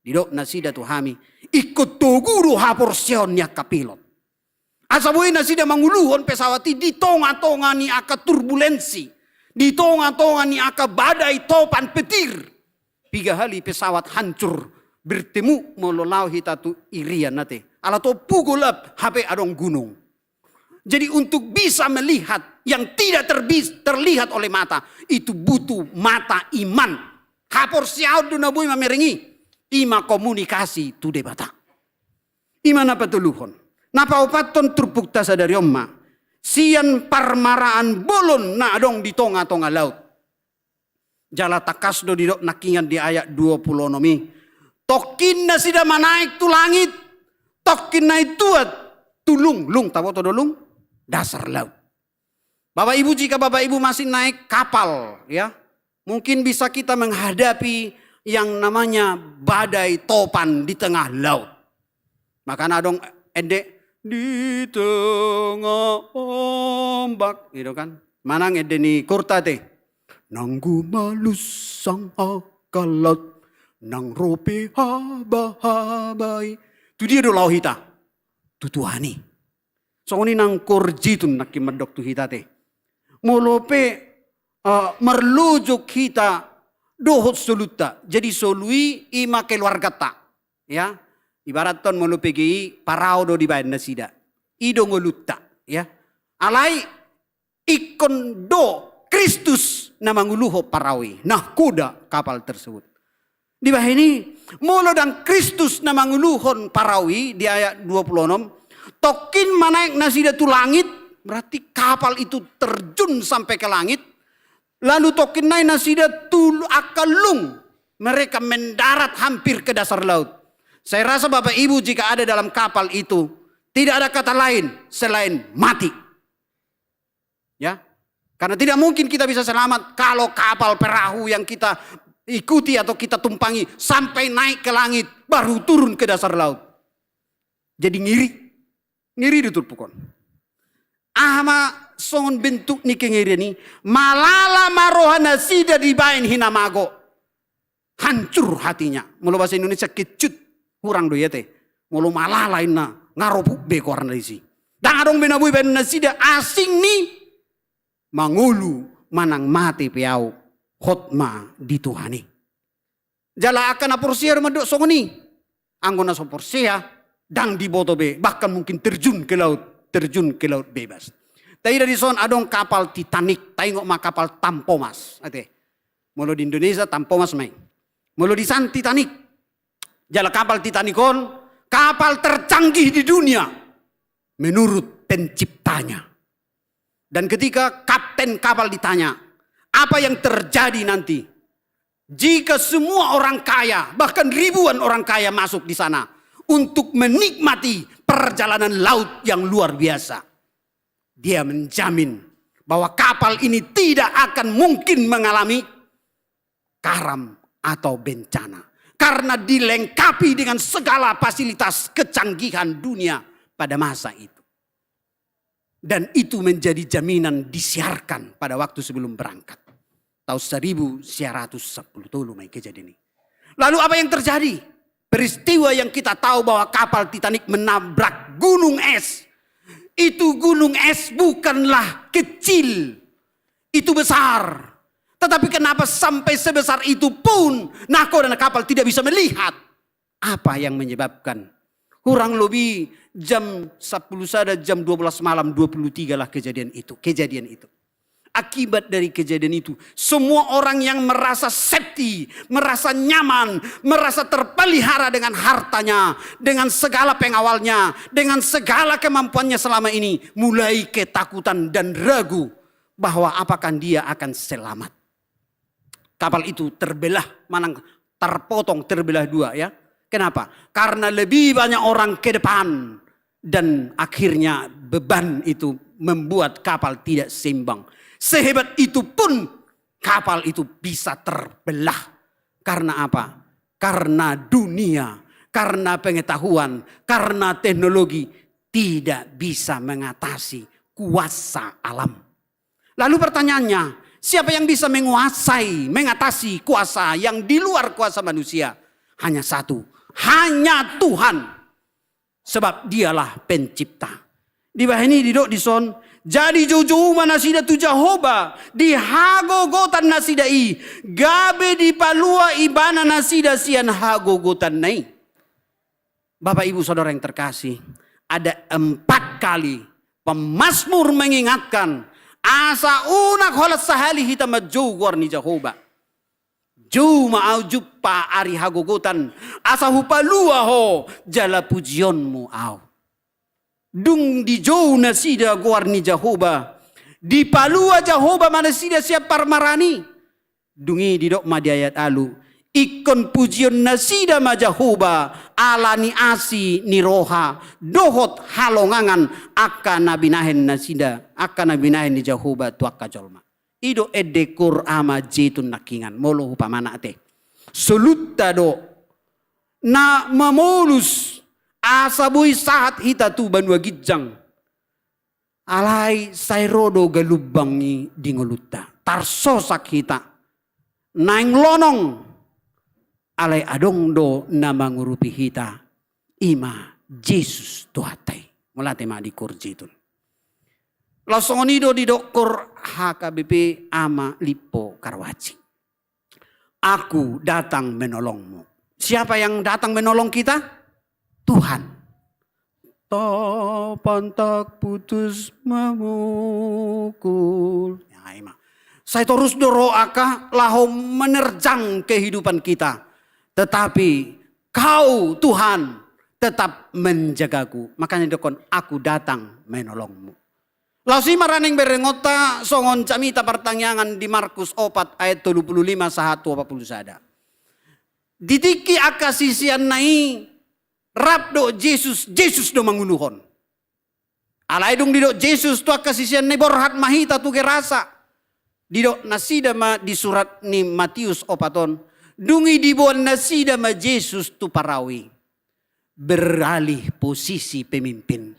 Didok nasida tu hami. Ikut to guru haporsion niya kapilot. Asabuhin nasida manguluhon pesawati di tonga-tonga ni aka turbulensi. Di tonga-tonga ni aka badai topan petir. 3 kali pesawat hancur. Bertemu mololaw hitatu irian nate. Ala to pugulap HP adong gunung. Jadi untuk bisa melihat yang tidak terlihat oleh mata. Itu butuh mata iman. Hapor siaud du nabui mamerengi. Ima komunikasi tu debata. Ima napa tuluhon. Napa opaton turpukta sadari omma. Sian parmaraan bolon na adong di tonga-tonga laut. Jala takas do didok nakingan di ayat 20 nomi. Tokin na sida manaik tu langit. Tokin na ituat. Tulung. Lung tahu to dolung? Dasar laut. Bapak Ibu, jika Bapak Ibu masih naik kapal, ya, mungkin bisa kita menghadapi yang namanya badai topan di tengah laut. Makanya dong ede di tengah ombak, gitu kan? Manang ede ni kurta teh. Nanggu malus sang akalat, nang rope habai. Itu dia do lauhita. Tutuhani. So ini nang korjitun nakimedok tu hitate. Molope merlujuk kita dohot soluta. Jadi solui ima keluarga tak. Ya. Ibarat ton molope gi parau do di bayan nasida. Ido ngolutta. Ya. Alai ikon do Kristus nama nguluho parawi. Nah kuda kapal tersebut. Di bawah ini molo dan Kristus nama nguluhon parawi di ayat 26. Tokin manaik nasida tu langit, berarti kapal itu terjun sampai ke langit. Lalu tokin naik nasida tu akalung, mereka mendarat hampir ke dasar laut. Saya rasa Bapak Ibu jika ada dalam kapal itu, tidak ada kata lain selain mati. Ya, karena tidak mungkin kita bisa selamat kalau kapal perahu yang kita ikuti atau kita tumpangi sampai naik ke langit, baru turun ke dasar laut. Jadi ngiri ditulpukon. Ahma songon bentuk ni kengiri ni malala marohana sida dibain hinamago. Hancur hatinya. Mulu bahasa Indonesia kecut kurang do yete. Mulu malala ina ngaropuk bekor na isi. Dan adong benabui ben sida asing ni mangulu manang mati piau hotma dituhani. Jala akan apursiar madok songoni. Anggona soporsia dang di botobe, bahkan mungkin terjun ke laut bebas. Tapi dari son adong kapal Titanic, tengok mah kapal Tampomas, ate. Molo di Indonesia Tampomas main. Molo di San Titanic, jala kapal Titanicon, kapal tercanggih di dunia menurut penciptanya. Dan ketika kapten kapal ditanya, apa yang terjadi nanti jika semua orang kaya, bahkan ribuan orang kaya masuk di sana untuk menikmati perjalanan laut yang luar biasa. Dia menjamin bahwa kapal ini tidak akan mungkin mengalami karam atau bencana. Karena dilengkapi dengan segala fasilitas kecanggihan dunia pada masa itu. Dan itu menjadi jaminan disiarkan pada waktu sebelum berangkat. Tahun 1910 mai kejadian ini. Lalu apa yang terjadi? Peristiwa yang kita tahu bahwa kapal Titanic menabrak gunung es. Itu gunung es bukanlah kecil. Itu besar. Tetapi kenapa sampai sebesar itu pun nahkoda kapal tidak bisa melihat? Apa yang menyebabkan? Kurang lebih jam 10 sada jam 12 malam 23 lah kejadian itu. Akibat dari kejadian itu, semua orang yang merasa safety, merasa nyaman, merasa terpelihara dengan hartanya, dengan segala pengawalnya, dengan segala kemampuannya selama ini, mulai ketakutan dan ragu bahwa apakah dia akan selamat. Kapal itu terbelah, terpotong, terbelah dua ya. Kenapa? Karena lebih banyak orang ke depan dan akhirnya beban itu membuat kapal tidak seimbang. Sehebat itu pun kapal itu bisa terbelah. Karena apa? Karena dunia, karena pengetahuan, karena teknologi tidak bisa mengatasi kuasa alam. Lalu pertanyaannya, siapa yang bisa menguasai, mengatasi kuasa yang di luar kuasa manusia? Hanya satu, hanya Tuhan. Sebab dialah pencipta. Di bawah ini didok di son, jadi jojo mana sida tu Jehovah di hagogotan nasidai, gabe di palua ibana nasida sian hagogotan nai. Bapak Ibu Saudara yang terkasih, ada 4 kali pemazmur mengingatkan asa unak holas sahali hitam majau warni Jehovah. Juma au juppa ari hagogotan asa hupalua ho jala pujionmu au. Dung di jau nasida warni Jehovah. Di palua Jehovah mana sida siap parmarani. Dungi di dok madi ayat alu. Ikon pujion nasida ma Jehovah alani asi ni roha dohot halongangan akan nabinahen nasida akan nabinahen ni Jehovah tuaka jolma. Ido edekur ama jetun nakingan molo upamana ate. Solutta do na mamolus asabui saat hita tu banua gijang. Alai sairodo galubangi dingolutta. Tarsosak hita. Naing lonong. Alai adong do na mangurupi hita. Ima Jesus tuhatai. Mulate ma di kurjitun. Lasonido di dokor HKBP ama lipo karwaci. Aku datang menolongmu. Siapa yang datang menolong kita? Tuhan. Pantak putus memukul. Ya, saya terus doakan laho menerjang kehidupan kita. Tetapi kau Tuhan tetap menjagaku. Makanya dokon aku datang menolongmu. Lasi maraning berengota songon camita pertanyaan di Markus 4 ayat 35 sahatu 40 sada. Ditiki akasisian nai rap do Jesus do manguluhon. Alai dong didok Jesus tu akasisian nai borhat mahita tu gerasa. Didok nasida ma di surat ni Matius opaton. Dungi dibuan nasida ma Jesus tu parawi. Beralih posisi pemimpin.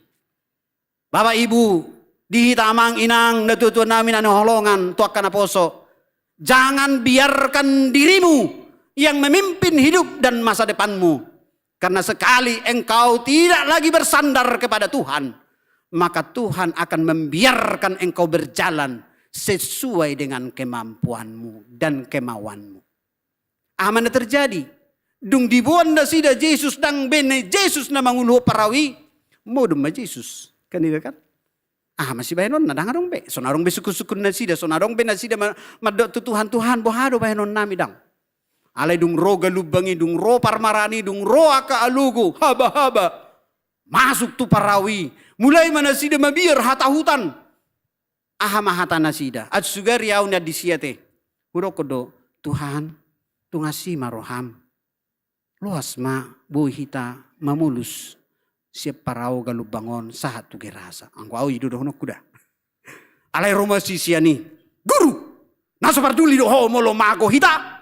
Bapak Ibu, di hitamang inang natutuan namin ano holongan tuak kana poso. Jangan biarkan dirimu yang memimpin hidup dan masa depanmu. Karena sekali engkau tidak lagi bersandar kepada Tuhan, maka Tuhan akan membiarkan engkau berjalan sesuai dengan kemampuanmu dan kemauanmu. Amana terjadi. Dung dibuan da sida Jesus dang bene Jesus na manguluh parawi. Modum ma Jesus. Kan kan? Masih bahenon nadang arong be. Sonarong be suku-suku nasida. Sonarong be nasida madok tu Tuhan bohado bahenon nami dang. Alay dung ro galubangi, dung ro parmarani, dung ro aka alugo. Haba-haba. Masuk tu parawi. Mulai mana sida mabir hata hutan. Mahata nasida. At sugar yaw na disiate. Hurokodo. Tuhan. Tungasi maroham. Luas ma buhi hita mamulus. Siap parau galubangon sahat tu gerasa. Angko au idu dohono kuda. Alay Roma sisiani. Guru. Naso parduli doho molo mago hita.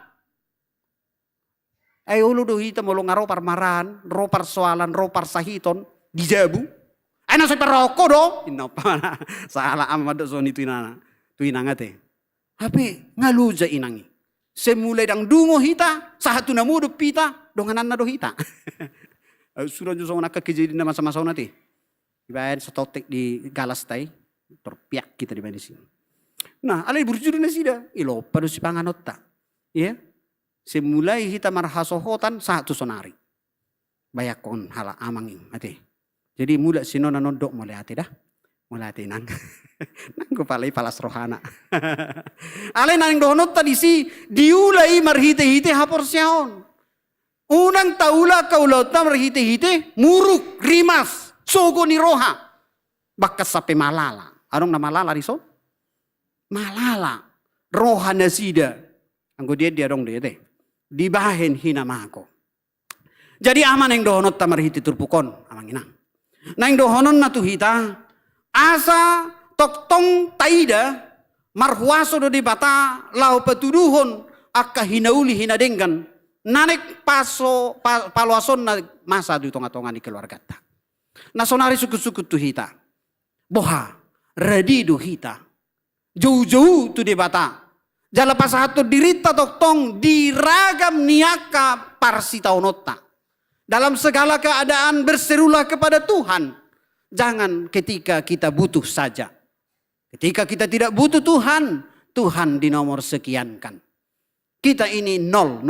Ulu do hita molo ngaro parmaran. Ro parsoalan, ro parsahiton. Dijabu. Naso paroko do. Inapa. Salah amado soni tuinana. Tuinangate. Tapi ngaluja inangi. Semulai dang dungo hita. Sahat tu namudo pita. Donganan na do hita. Sudah juga nak kejadian masa-masa nanti. Ibarat setotek di galas tay, terpiak kita di mana sini. Nah, alai berjudi nasida, ilo pada si panganot tak, ya. Semulai kita marhasohotan satu sonari, bayakon hala amangin, mati. Jadi mulai sinona nondok mulai hati dah, mulai hati nang, nang kepalai palas rohana. Alai nang donot tadi si diulai marhite-hite haporsion. Unang taula kaulauta merhite-hite muruk rimas sogo ni roha bakas sape malala arong na malala riso malala roha nasida anggo dia dong dia teh dibahen hina mako jadi aman yang dohonot ta merhite turpukon amang inang nang dohonon na tu hita asa toktong taida marhuaso do di bata lau petuduhon akka hinauli hinadenggan nanek paluason na masa di tonga-tonga ni keluarga ta. Nasonari suku-suku tu hita. Boha, redido hita. Jauh-jauh tu debata. Jala pasato dirita toktong diragam niaka parsita onota. Dalam segala keadaan berserulah kepada Tuhan. Jangan ketika kita butuh saja. Ketika kita tidak butuh Tuhan, Tuhan di nomor sekiankan. Kita ini nol.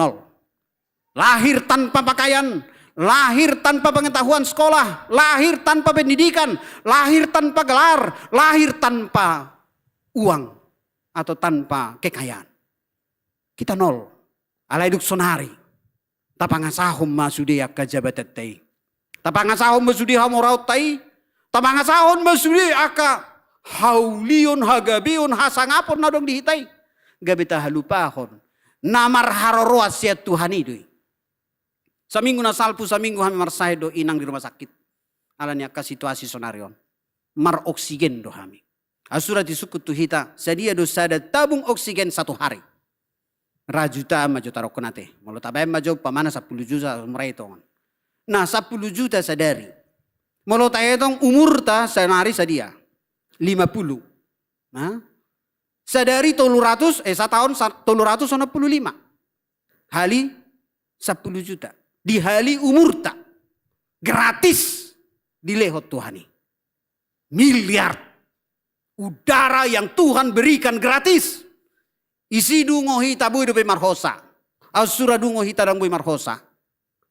Lahir tanpa pakaian, lahir tanpa pengetahuan sekolah, lahir tanpa pendidikan, lahir tanpa gelar, lahir tanpa uang atau tanpa kekayaan. Kita nol. Alaiduk sonari. Tapangasahom masudia kajabatatay. Tapangasahom masudia hamorautai. Tapangasahom masudia aka haulion hagabion hasangapon na dong dihitay. Gabita halupahon. Namar haroroas siya Tuhan itu. Sa minggu na salpu, sa minggu kami marsay do inang di rumah sakit. Alanya ka situasi sonarion. Mar oksigen do kami. Asura disukut tu hita. Sadia do sada tabung oksigen 1 hari. Rajuta majuta rokonate. Malu tabayam majo pamana 10 juta umray tongan. Nah 10 juta sadari. Malu tayo tong umur ta sanari sadia. 50. Nah. Sadari 300, setahun 355. Hali 10 juta. Di hali umur tak. Gratis. Dilehot Tuhan. Miliar. Udara yang Tuhan berikan gratis. Isi dungo hita bui dope marhosa. Asura dungo hita dan bui marhosa.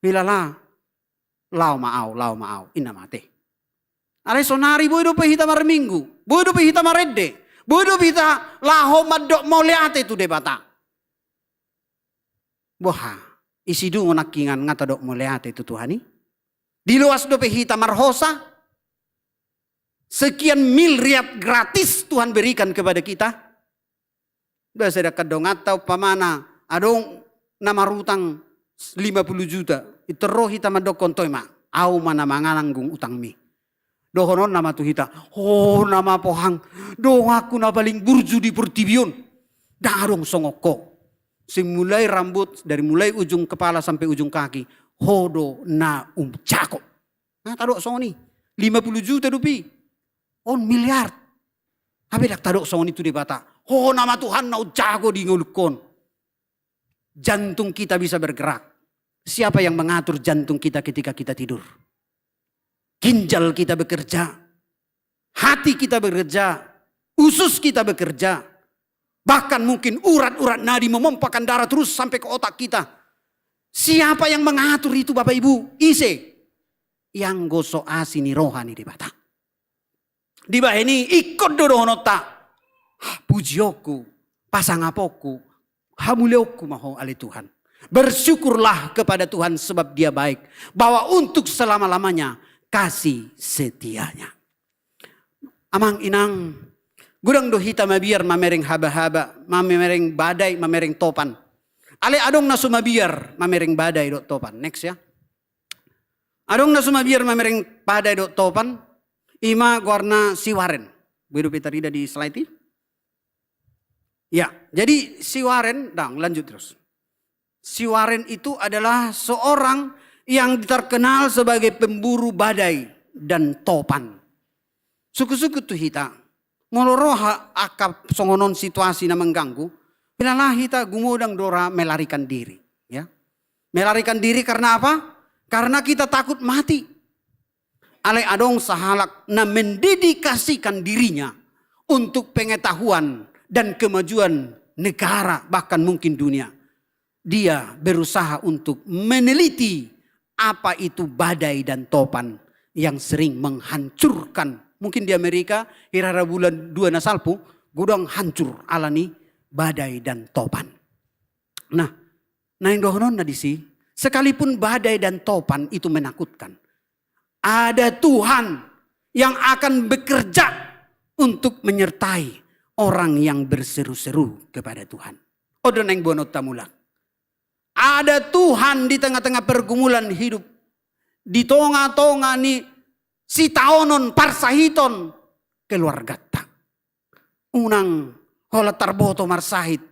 Bilala. Lau maau. Ina mate. Are sonari bui dope hita marminggu. Bui dope hita maredde. Bui dope hita laho madok mauleate tu debata. Boha. Isi dungo nakingan ngata dok mauleate tu Tuhani. Diluas dope hita marhosa. Sekian miliar gratis Tuhan berikan kepada kita. Bahasa dekat dong atau pamana adong nama rutang 50 juta. Itu roh hita madok kontoy ma. Au mana mangananggung utang mi. Dohonon nama tu hita. Oh nama pohang. Dong aku na paling burju di pertibion. Darong songoko. Simulai rambut dari mulai ujung kepala sampai ujung kaki. Hodo na cako. Nah tadok soni. 50 juta rupiah. On miliar. Habe dak tadok soni tu debata. Oh nama Tuhan nau jago di ngulukon. Jantung kita bisa bergerak. Siapa yang mengatur jantung kita ketika kita tidur? Ginjal kita bekerja. Hati kita bekerja. Usus kita bekerja. Bahkan mungkin urat-urat nadi memompakan darah terus sampai ke otak kita. Siapa yang mengatur itu Bapak Ibu? Ise. Yang gosok asini rohani di bata. Di bawah ini ikut dodohonota. Pujioku, pasangapoku, hamulioku maho ali Tuhan. Bersyukurlah kepada Tuhan sebab dia baik. Bahwa untuk selama-lamanya kasih setianya. Amang inang, gudang dohita mabiar mamereng haba-haba, mamereng badai, mamereng topan. Ale adong na sumabiar mamereng badai dot topan. Next ya. Adong na sumabiar mamereng badai dot topan. Ima guarna siwaren. Bedu petarida di slide ini. Ya, jadi si Waren, lanjut terus. Si Waren itu adalah seorang yang terkenal sebagai pemburu badai dan topan. Suku-suku tu hita, moloroha akap songonon situasi na mengganggu, bilalah hita gumudang dora melarikan diri. Ya, melarikan diri karena apa? Karena kita takut mati. Ale adong sahalak na mendedikasikan dirinya untuk pengetahuan dan kemajuan negara bahkan mungkin dunia. Dia berusaha untuk meneliti apa itu badai dan topan yang sering menghancurkan. Mungkin di Amerika hirara bulan 2 na salpu gudang hancur alani badai dan topan. Nah yang dohonon na disi sekalipun badai dan topan itu menakutkan. Ada Tuhan yang akan bekerja untuk menyertai orang yang berseru-seru kepada Tuhan. Odon yang bonot tamulak. Ada Tuhan di tengah-tengah pergumulan hidup. Di tonga-tonga ni si taonon parsahiton keluarga tak. Unang hola tarboto marsahit.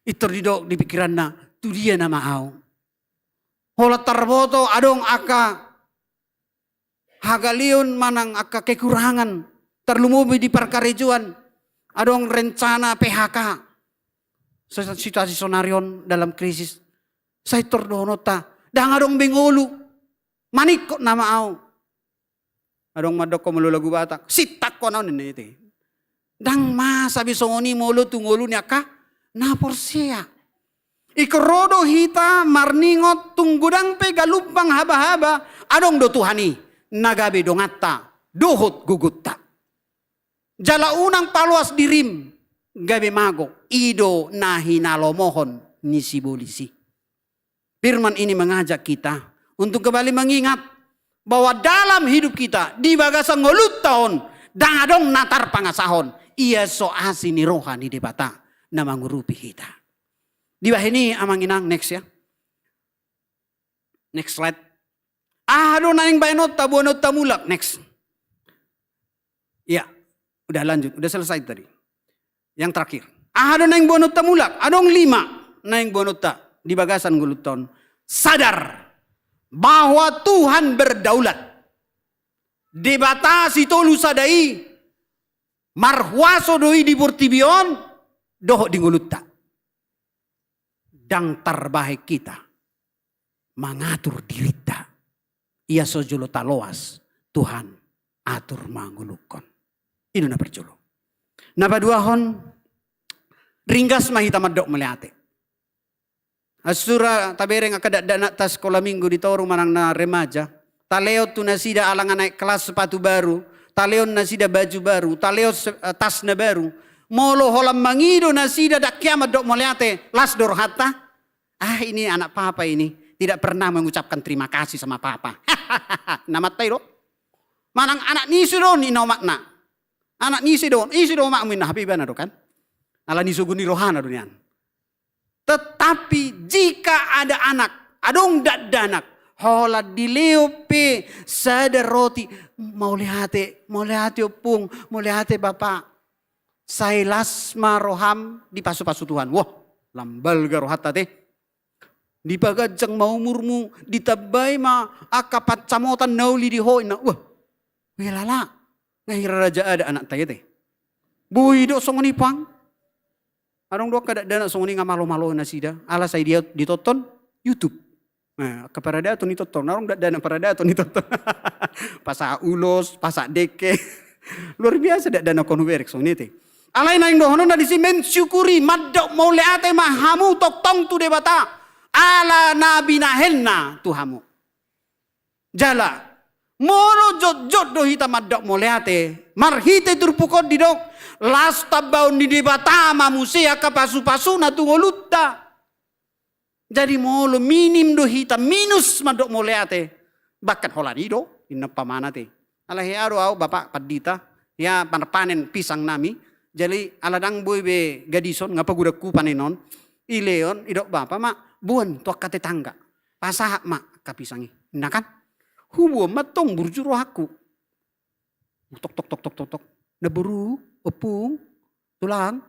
Itu di pikiran na tu dia nama au. Hola tarboto adong aka hagalion manang aka kekurangan. terlumubi di perkarejuan, adong rencana PHK, situasi sonarion dalam krisis, saya terdono ta, dang adong bengolu, manik kok nama au, adong madok ko melulagu Batak, sitak ko naon ini ite, dang masa bisongoni molo tungolu nyaka, na porsia. Ikrodo hita marningot tunggudang pe galumpang haba-haba adong do tuhani nagabe dongatta dohot gugutta. Jala unang paluas dirim gabe mago ido nahi nalomohon ni sibolisi. Firman ini mengajak kita untuk kembali mengingat bahwa dalam hidup kita di bagasan ngolut tahun dan adong natar pangasahon ia so asini rohani debata na mangurupi kita. Di bawah ini amang inang next ya. Next slide. Aduh naing bayanot tabuanot tamulak next. Ya, udah lanjut, udah selesai tadi. Yang terakhir. Aduh naing bonot tamulak, adong 5 naing bonot ta di bagasan guluton. Sadar bahwa Tuhan berdaulat. Debatasi tolu sadai marhuaso doi di portibion doh di ngulutta. Dang terbaik kita mengatur dirita. Ia sojolo taloas Tuhan atur mangulukon. Itu na perjolo. Napa dua hon ringgas mahita madok meliate. Asura tabereng akadat dana tas sekolah minggu di toru manang na remaja. Taleo tu nasida alangan naik kelas sepatu baru. Taleo nasida baju baru. Taleo tas na baru. Molo holam mangido nasida dak kiamat dok meliate las dorhata. Ah ini anak papa ini tidak pernah mengucapkan terima kasih sama papa. Nama tayo. Manang anak nisu don ino makna. Anak nisi don mak min habibana do kan. Ala nisu guni rohana donian. Tetapi jika ada anak, adong danak, hola dileope sadar roti mau lihate opung, mau lihate bapak. Saya lasma roham di pasu-pasu Tuhan. Wah, lambal garohata teh. Di pagajang maumurmu, ditabay ma akapat camotan nauli di hoy na. Wah, wilala. Ngahira raja ada anak tayo teh. Buhi do songoni pang. Arong do kada dana songoni nga malo-malo na sida. Ala say dia ditoton YouTube. Nah, keparada to nitoton. Arong dana parada to nitoton. Pasa ulos, pasa deke. Luar biasa dana konwerek songoni teh. Alay na yung dohono na disimen syukuri madok mau leate mahamu tok tong tu debata. Ala nabi nahenna tuhamu. Jala. Mono jot do hita madok mau leate. Marhite turpukot didok. Las tabaun di debata mamusia kapasu-pasu na tungolutta. Jadi molo minim do hita minus madok mau leate. Bakat holani do. Inna pamana te. Alahi aro au bapak padita. Ya panen pisang nami. Jadi aladang boy be gadison ngapa gudaku panenon. Ileon idok bapak mak buan tuak kate tangga. Pasahak mak kapisangi. Nah kan? Hubo matong burjuro aku. Tok. Naburu, opung, tulang.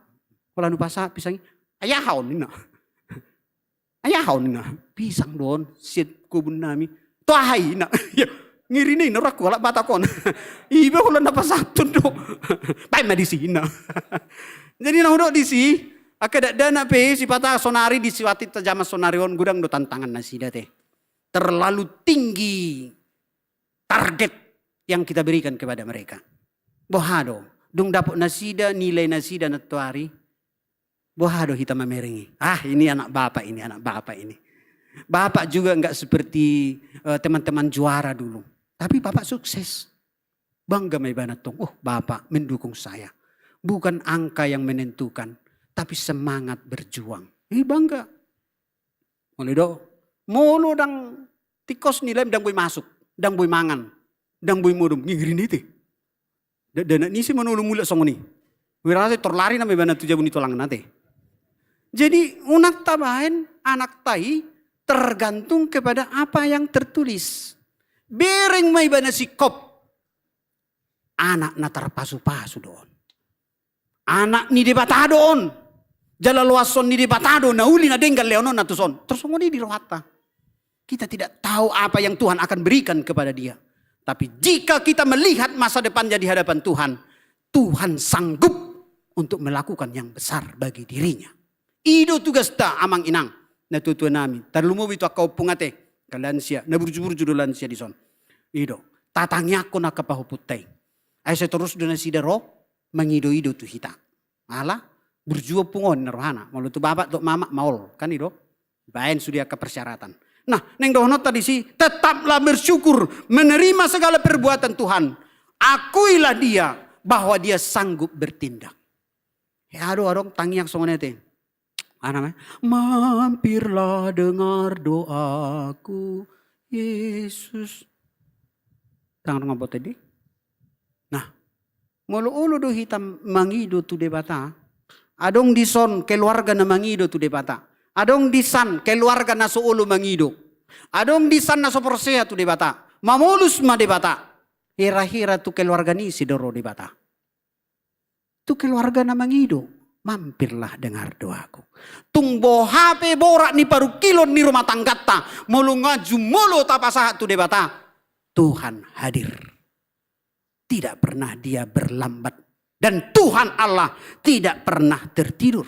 Kalau nu pasahak pisangi. Ayahaon nina. Ayahaon nina. Pisang don. Sit kubun nami. Tuahai nina. Ngiri nih norak wala batakon. Iba ko lang napasatun do. Tay medisi na. Jadi na hudo disi akada dana pe si pata sonari di siwati tajama sonarion gudang do tantangan na sida teh. Terlalu tinggi target yang kita berikan kepada mereka. Bohado, dung dapok nasida nilai nasida na tuari. Bohado kita memerengi. Ah ini anak bapak ini. Bapak juga enggak seperti teman-teman juara dulu. Tapi bapak sukses. Bangga may banatong. Oh bapak mendukung saya. Bukan angka yang menentukan. Tapi semangat berjuang. Bangga. Mulai do. Molo dang tikos nilai dang boy masuk. Dang boy mangan. Dang boy mudum. Ngigirin iti. Dan ini sih menulung mula song ni. Wirasa terlari na may banatu jabun ito lang nate. Jadi unak tabahin anak tai tergantung kepada apa yang tertulis. Bereng may ba na si Kop? Anak na tarpasu-pasu doon. Anak ni debata doon. Jalaluason ni debata doon. Nauli na denggal leonon na tuson. Terus ngoni di rohata. Kita tidak tahu apa yang Tuhan akan berikan kepada dia. Tapi jika kita melihat masa depannya di hadapan Tuhan. Tuhan sanggup untuk melakukan yang besar bagi dirinya. Ido tugas ta amang inang. Na tutua nami. Tarlumo itu akau pungate. Kalansia. Na burju-burju do lansia di son. Ido. Tatangnya ako na kapahuputay. Ay sa terus do na sidaro. Mangido-ido tu hita. Malah. Berjuang pungon na rohana. Malu tu bapak tu mama maul. Kan ido. Bayan sudah ke persyaratan. Nah, neng dohonot tadi sih. Tetaplah bersyukur. Menerima segala perbuatan Tuhan. Akuilah dia. Bahwa dia sanggup bertindak. Ya aduh tangiak songonete. Apa namanya? Mampirlah dengar doaku, Yesus. Tangan ngabot tadi. Nah, mulu-ulu do hitam mangido tu debata. Adong dison keluarga na mangido tu debata. Adong disan keluarga na suulu mangido. Adong disan na soporsea tu debata. Mamulus ma debata. Hira-hira tu keluarga ni sidoro debata. Tu keluarga na mangido. Mampirlah dengar doaku. Tungbo HP borak ni paru kilon ni rumah tanggata. Mulu ngaju mulu tapasahat tu debata. Tuhan hadir. Tidak pernah dia berlambat. Dan Tuhan Allah tidak pernah tertidur.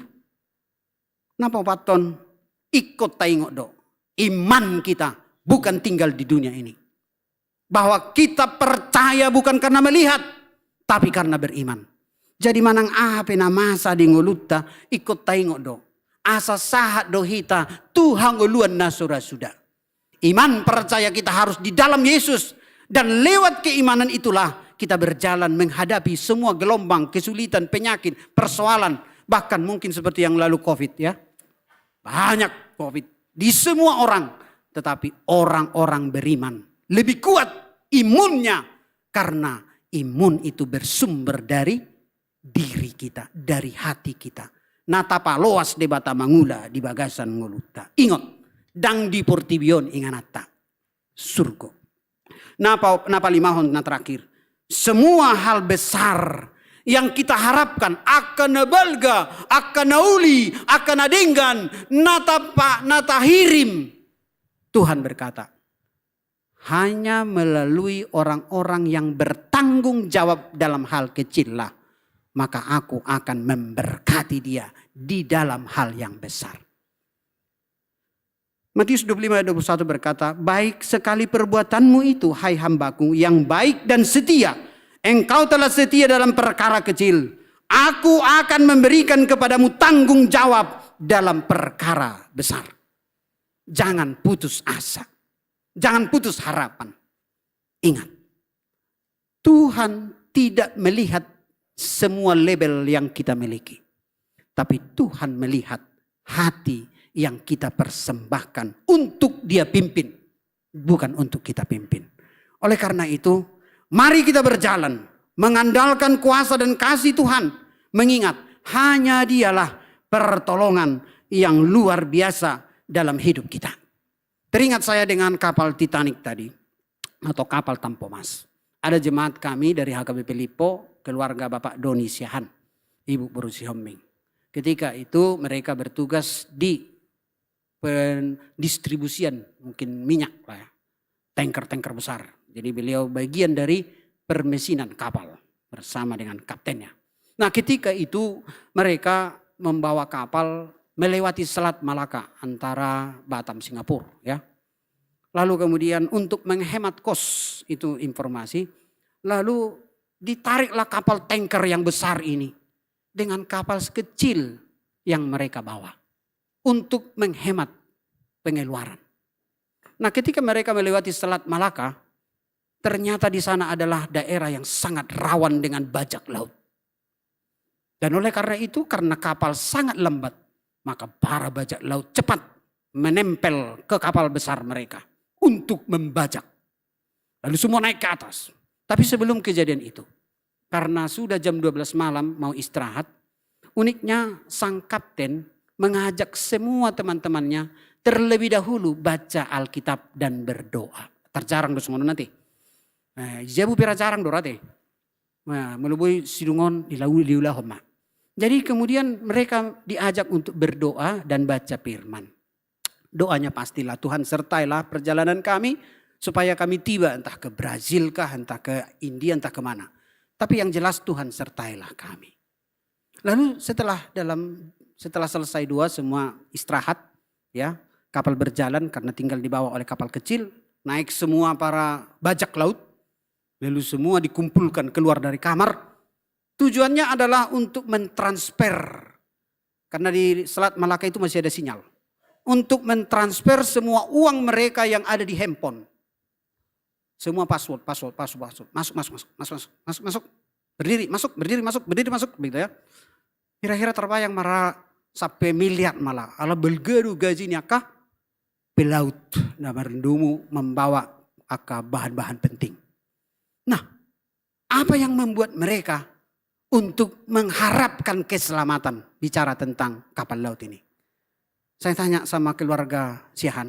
Napa paton? Ikut tengok do. Iman kita bukan tinggal di dunia ini. Bahwa kita percaya bukan karena melihat. Tapi karena beriman. Jadi manang apa na masa di ngoluta ikut tengok do. Asa sahat do hita Tuhan ngoluan nasura sudah. Iman percaya kita harus di dalam Yesus. Dan lewat keimanan itulah kita berjalan menghadapi semua gelombang, kesulitan, penyakit, persoalan. Bahkan mungkin seperti yang lalu COVID ya. Banyak COVID. Di semua orang. Tetapi orang-orang beriman. Lebih kuat imunnya. Karena imun itu bersumber dari diri kita, dari hati kita. Natapa loas debata mangula di bagasan ngoluta. Ingat, dang di portibion inganata. Surgo. Napa limahon na terakhir. Semua hal besar yang kita harapkan akan nabalga, akan nauli, akan nadenggan, nata hirim. Tuhan berkata, hanya melalui orang-orang yang bertanggung jawab dalam hal kecil lah. Maka aku akan memberkati dia di dalam hal yang besar. Matius 25:21 berkata, baik sekali perbuatanmu itu, hai hambaku, yang baik dan setia. Engkau telah setia dalam perkara kecil. Aku akan memberikan kepadamu tanggung jawab dalam perkara besar. Jangan putus asa. Jangan putus harapan. Ingat, Tuhan tidak melihat semua label yang kita miliki. Tapi Tuhan melihat hati yang kita persembahkan untuk dia pimpin. Bukan untuk kita pimpin. Oleh karena itu, mari kita berjalan. Mengandalkan kuasa dan kasih Tuhan. Mengingat hanya dialah pertolongan yang luar biasa dalam hidup kita. Teringat saya dengan kapal Titanic tadi. Atau kapal Tampomas. Ada jemaat kami dari HKBP Lipo, keluarga Bapak Doni Siahan, Ibu Berusi Hombing. Ketika itu mereka bertugas di pendistribusian mungkin minyak lah ya. Tanker-tanker besar. Jadi beliau bagian dari permesinan kapal bersama dengan kaptennya. Nah ketika itu mereka membawa kapal melewati Selat Malaka antara Batam Singapura ya. Lalu kemudian untuk menghemat kos itu informasi. Lalu ditariklah kapal tanker yang besar ini. Dengan kapal sekecil yang mereka bawa. Untuk menghemat pengeluaran. Nah ketika mereka melewati Selat Malaka. Ternyata di sana adalah daerah yang sangat rawan dengan bajak laut. Dan oleh karena itu karena kapal sangat lambat. Maka para bajak laut cepat menempel ke kapal besar mereka. Untuk membajak. Lalu semua naik ke atas. Tapi sebelum kejadian itu. Karena sudah jam 12 malam mau istirahat. Uniknya sang kapten mengajak semua teman-temannya. Terlebih dahulu baca Alkitab dan berdoa. Terjarang do semua nanti. Jabu pira jarang dorate. Melubui sidungon diulah homa. Jadi kemudian mereka diajak untuk berdoa dan baca firman. Doanya pastilah Tuhan sertailah perjalanan kami supaya kami tiba entah ke Brazil kah, entah ke India, entah kemana. Tapi yang jelas Tuhan sertailah kami. Lalu setelah selesai doa semua istirahat, ya, kapal berjalan karena tinggal dibawa oleh kapal kecil, naik semua para bajak laut, lalu semua dikumpulkan keluar dari kamar. Tujuannya adalah untuk mentransfer, karena di Selat Malaka itu masih ada sinyal, untuk mentransfer semua uang mereka yang ada di handphone. Semua password, masuk, berdiri, masuk, begitu ya. Kira-kira terbayang marah sampai miliar malah. Ala belgeru gajinya kah? Pelaut dan merendumu membawa bahan-bahan penting. Nah, apa yang membuat mereka untuk mengharapkan keselamatan bicara tentang kapal laut ini? Saya tanya sama keluarga Siahan,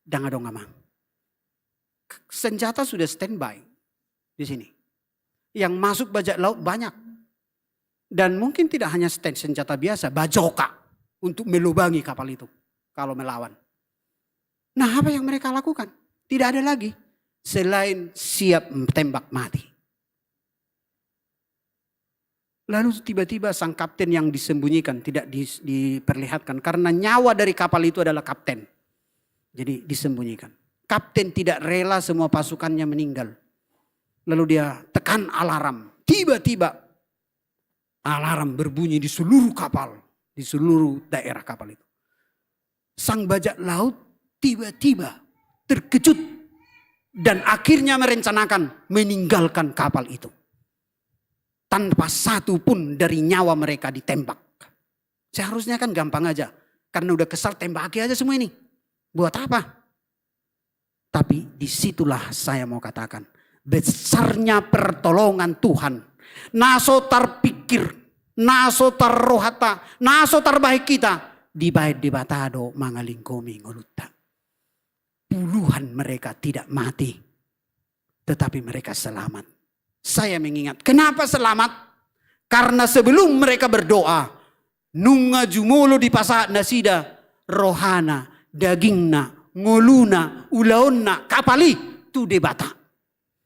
dong amang. Senjata sudah standby di sini. Yang masuk bajak laut banyak. Dan mungkin tidak hanya senjata biasa, bajoka untuk melubangi kapal itu kalau melawan. Nah, apa yang mereka lakukan? Tidak ada lagi selain siap tembak mati. Lalu tiba-tiba sang kapten yang disembunyikan tidak diperlihatkan karena nyawa dari kapal itu adalah kapten. Jadi disembunyikan. Kapten tidak rela semua pasukannya meninggal. Lalu dia tekan alarm. Tiba-tiba alarm berbunyi di seluruh kapal. Di seluruh daerah kapal itu. Sang bajak laut tiba-tiba terkejut. Dan akhirnya merencanakan meninggalkan kapal itu. Tanpa satu pun dari nyawa mereka ditembak. Seharusnya kan gampang aja. Karena udah kesal tembaki aja semua ini. Buat apa? Tapi disitulah saya mau katakan. Besarnya pertolongan Tuhan. Naso terpikir. Naso terrohata. Naso terbaik kita. Dibaik di batado mangalingkomi ngolutta. Puluhan mereka tidak mati. Tetapi mereka selamat. Saya mengingat. Kenapa selamat? Karena sebelum mereka berdoa. Nunga jumolo di pasahat nasida. Rohana. Dagingna. Ngoluna, ulaonna, kapali, tu debata.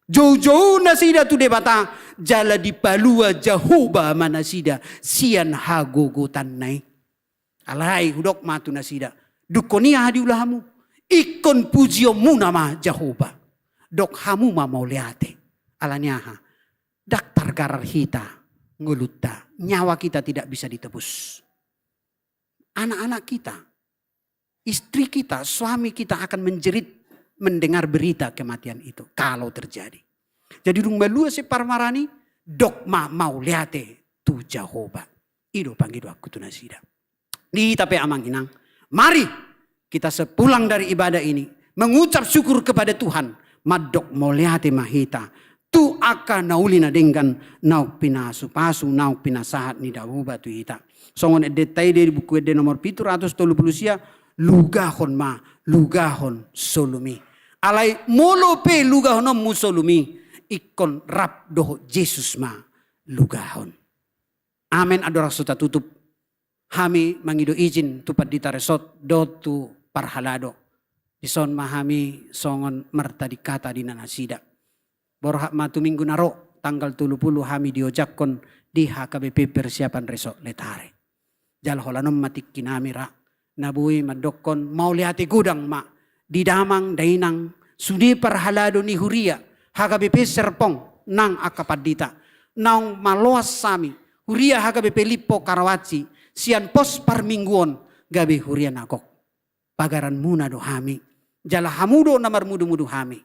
Jauh-jauh nasida tu debata, jala di palua jahoba manasida, sian hagogotan nai. Alai hudok matu nasida, dukonia hadi ulahamu, ikon pujio munama jahoba. Dok hamu ma mauliate, alanyaha, daktar garar hita, ngolutta, nyawa kita tidak bisa ditebus. Anak-anak kita, istri kita, suami kita akan menjerit mendengar berita kematian itu. Kalau terjadi. Jadi rumbalua si parmarani, dogma mau liate tu Jehovah. Ido panggido aku tu nasida. Di tapi amang inang. Mari kita sepulang dari ibadah ini. Mengucap syukur kepada Tuhan. Madok mau liate mahita. Tu akan naulina dengan nauk pina supasu, nauk pina sahat ni dahuba tu ita. Songon edetai dari buku ede nomor 730 lugahon ma, lugahon solumi. Alai molope lugahon musolumi. Ikon rap doh Yesus ma, lugahon. Amen adora suta tutup. Hami mangido izin tupat dita resot do tu parhalado. Ison mahami songon merta dikata di nanasida. Borhak matu minggu naro tanggal 30 hami diojakkon di HKBP persiapan resot letare. Jalholanom matik kinamira. Nabui madokon mau lihat gudang mak di damang dainang sudi perhalado ni huria HKBP Serpong nang akapadita nang maloas sami huria HKBP Lipo Karawaci sian pos parmingguon gabe huria nagok pagaran muna do hami jala hamudo namar mudu-mudu hami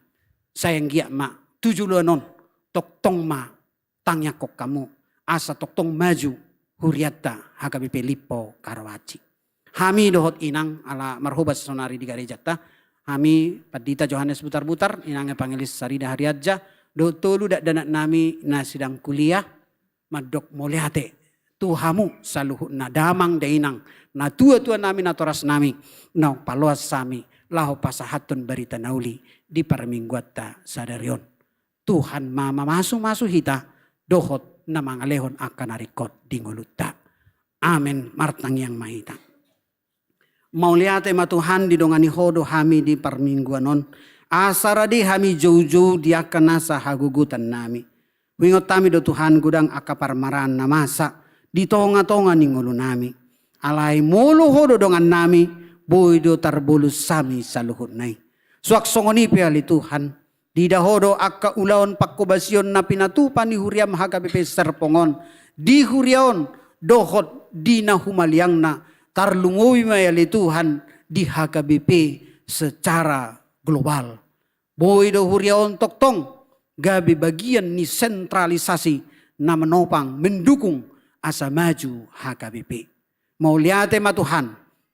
sayang giak mak 7 non tok tong ma tangyakok kamu asa tok tong maju huriata HKBP Lipo Karawaci. Hami dohot inang ala marhubat sonari di garejata. Hami padita Johannes butar-butar inangnya pangelis Sarida Hariadja. Do tolu dak danak nami na sidang kuliah. Madok moliate. Tuhamu saluhut na damang da inang. Na tua-tua nami na toras nami. Na paluas sami. Laho pasahatun barita nauli. Di paramingguata sadarion. Tuhan mama masu-masu hita. Dohot na mangalehon akan narikot di ngolutta. Amen martang yang mahita. Mauliate matuhan di dongani hodo hami di parmingguanon. Asara di hami jauh-jauh dia kena sahagugutan nami. Wingot tami do Tuhan gudang akapar maran na masa di tonga-tonga ning ulo nami. Alay molo hodo dongan nami boy do tarbulus sami sa luhod nay. Suak songoni piali Tuhan di dahodo akka ulaon pakubasyon na pinatupan ni Huriam hagabipe serpongon di Huriaon dohot di na humaliang na tarlungowi mayali Tuhan di hagabipe secara global. Boy do Huriaon toktong gabi bagian ni sentralisasi na menopang mendukung asa maju HKBP. Mau liate ma Tuhan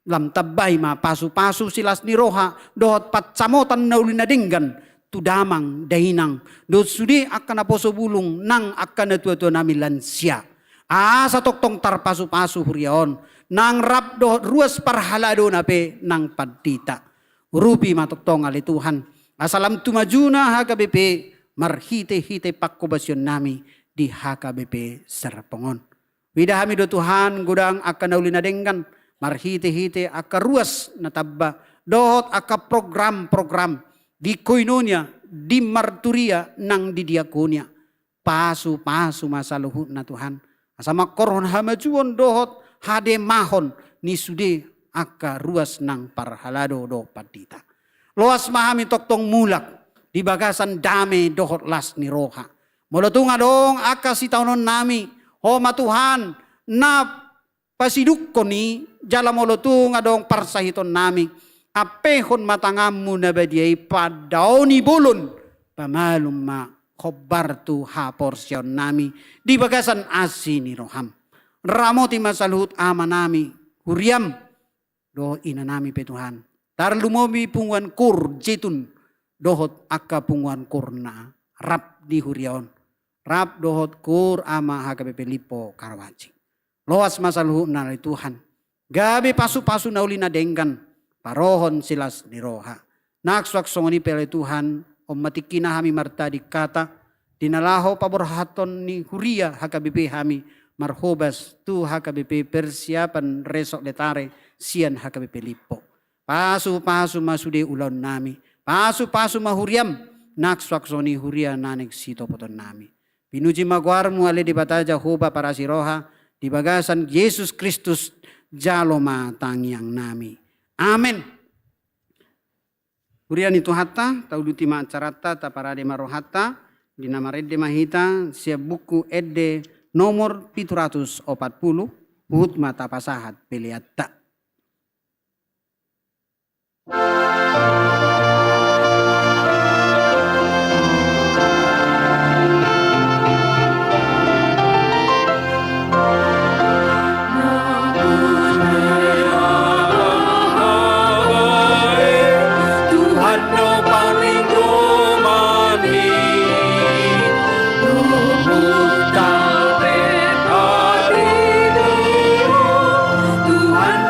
lam tabay ma pasu-pasu silas ni roha dohot patsamotan na ulinadinggan tudamang dahinang dohot sudi akan aposo bulung nang akan natua-tua nami lansia. Asa toktong tarpasu-pasu Huriaon nang rap dohot ruas parhalado nape nang padita. Urupi ma toktong ali Tuhan asalam tumajuna HKBP marhite-hite pakubasyon nami di HKBP Serpongon. Widahami do Tuhan gudang akan naulinadenggan marhite-hite aka ruas na tabba dohot aka program-program di koinonia di marturia nang di diakonia pasu-pasu masaluhut na Tuhan asama koron hamajuon dohot hade mahon ni sude aka ruas nang parhalado do padita. Loas mahami toktong mulak di bagasan dame dohot las ni roha. Molotunga dong aka si taunon nami. Homa Tuhan na pasiduk ko ni jala molotunga dong parsahiton nami. Apehon matangamu na badiay padaw ni bulon. Pamalum ma khobar tu ha porsyon nami. Di bagasan asi ni roham. Ramoti masaluhut ama nami. Huriam. Do ina nami pe Tuhan. Tarlumomi punguan kur jetun. Dohot akka punguan kurna rap di Huriaon. Rap dohot kur ama HKBP Lipo Karawaci. Loas masaluhu na Tuhan. Gabi pasu-pasu na uli na denggan. Parohon silas ni roha. Nakswak songoni pele Tuhan. Om matikina hami marta di kata. Dinalaho paborhaton ni Huria HKBP hami. Marhobas tu HKBP persiapan resok letare sian HKBP Lipo. Pasu-pasu masude ulon nami. Pasu-pasu mahuriam. Nakswak soni Huria nanek sito poton nami. Pinuji magwarmu ale di bataja hoba para siroha di bagasan Yesus Kristus jaloma tangyang nami. Amen. Huria ni Tuhata tauduti ma acarata ta parade marohata di nama redde mahita siap buku edde nomor 740 uhut mata pasahat peliatta. Tuhan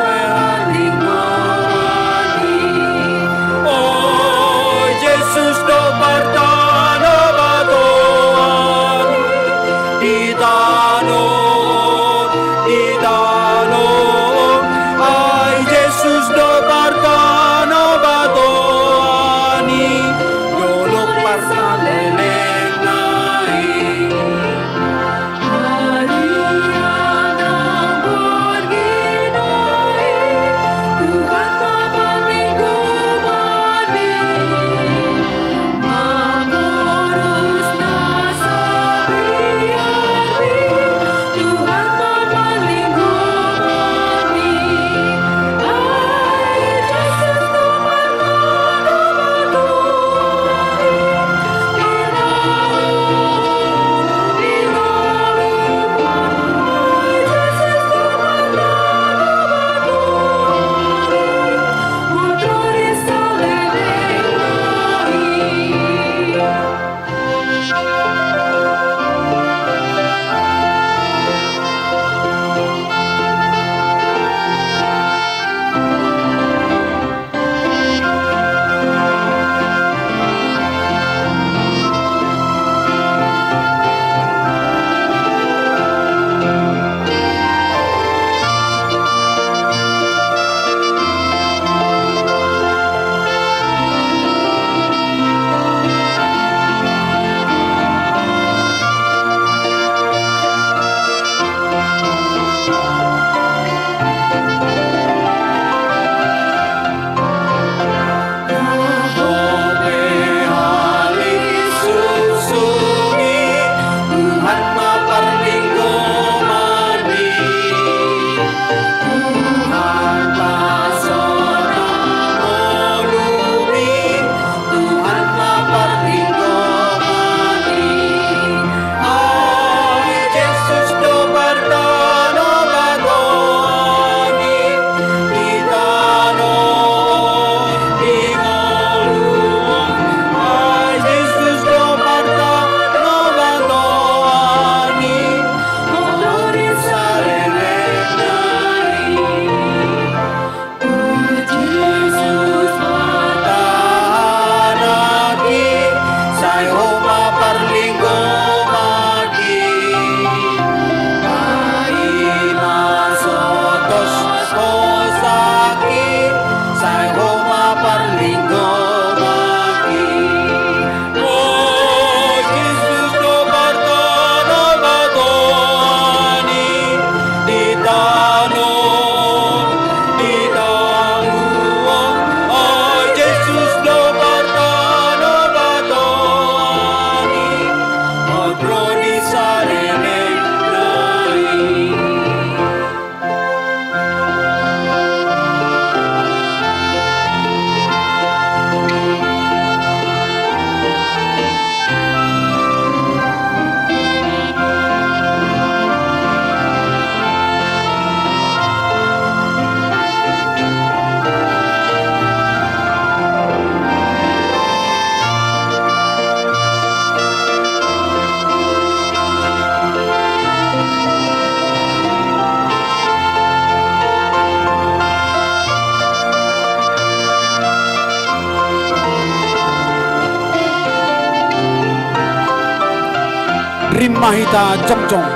Mahita Jomjong.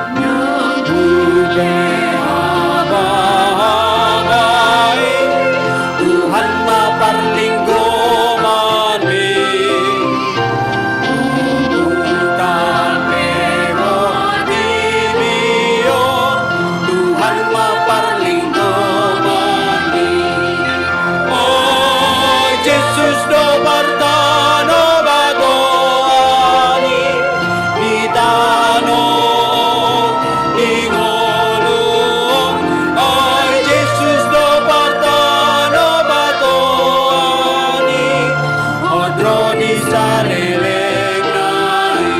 Tuhan maparlinggo mani, Tuhan pero dibio, Tuhan maparlinggo mani. Oh Jesus do partano bagoani, ditano ingolong. Oh Jesus do partano bagoani, odro di sareleng nai.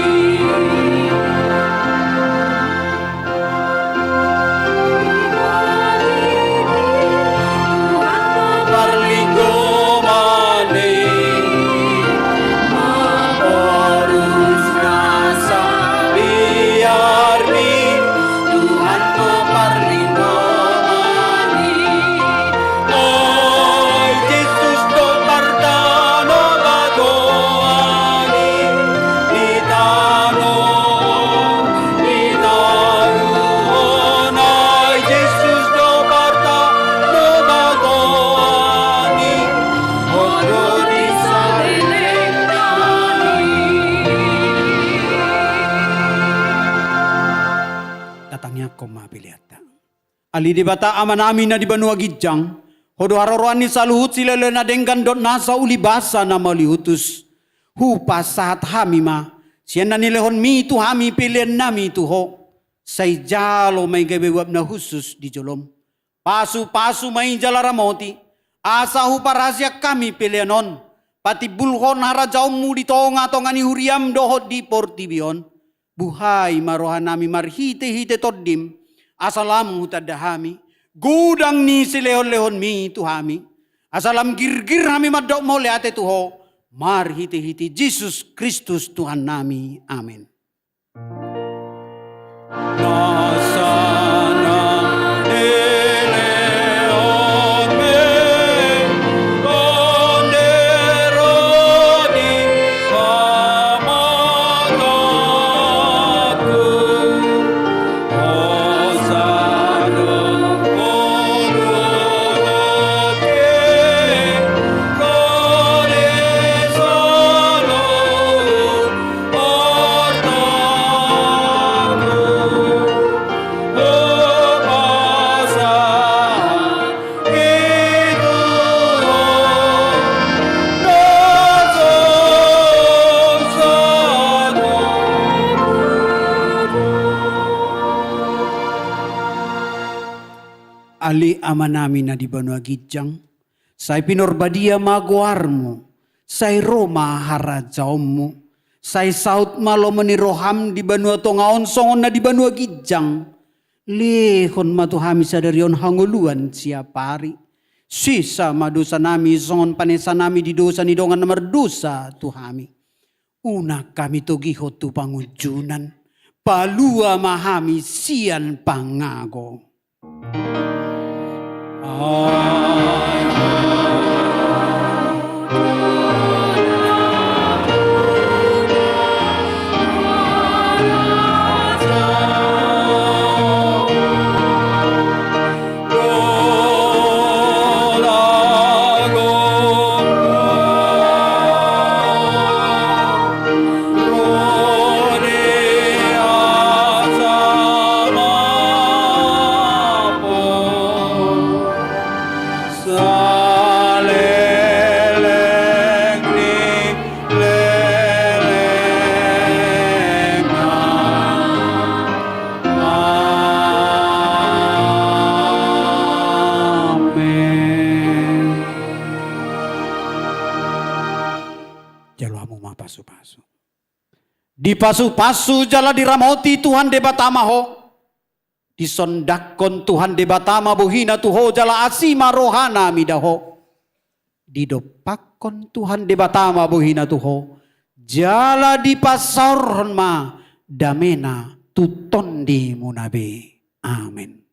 Parlinggo mani, maporus rasa biarni, Tuhan maparlinggo mani. Oh Jesus do partano bagoani, ditano oh Jesus do partano bagoani, odro di sareleng datangnya koma piliata. Ali di bata amanami na di banua gijang, hodo haroroani saluhut silele na denggan dot nasa uli basa na malihutus. Hupa saat hamima, siya na nilehon mi tu hami pilihan nami tuho. Say jalo may gabewab na husus di jolom. Pasu-pasu may jalaramoti, asa huparasya kami pilihanon. Pati bulhon harajaom mu di tonga-tonga ni huriam dohot di portibion. Buhay marohan nami marhite-hite toddim, asalam hutadahami, gudang ni silehon-lehon mi tuhami, asalam girgir hami madok mo leate tuho, marhite-hite Jesus Kristus Tuhan nami, amin. Nasana eleon me, onderoni amagaku, osano onoloke, kole solo Ali amanami na di banua gijang, say pinorbadia maguarmo, say Roma harajaommo, say saut malo meniroham di banua tongaon songon na di banua gijang, lehon matuhami sadarion hanguluan siapari, sisa madosa nami songon panesa nami di dosa ni dongan nomor dosa tuhami, una kami togiho tu pangujunan, palua mahami sian pangago. Di pasu-pasu jala diramoti Tuhan debatama ho. Disondakon Tuhan debatama buhina tuho jala asima rohana midaho. Didopakon Tuhan debatama buhina tuho. Jala di pasarhon ma damena tutondi munabe. Amin.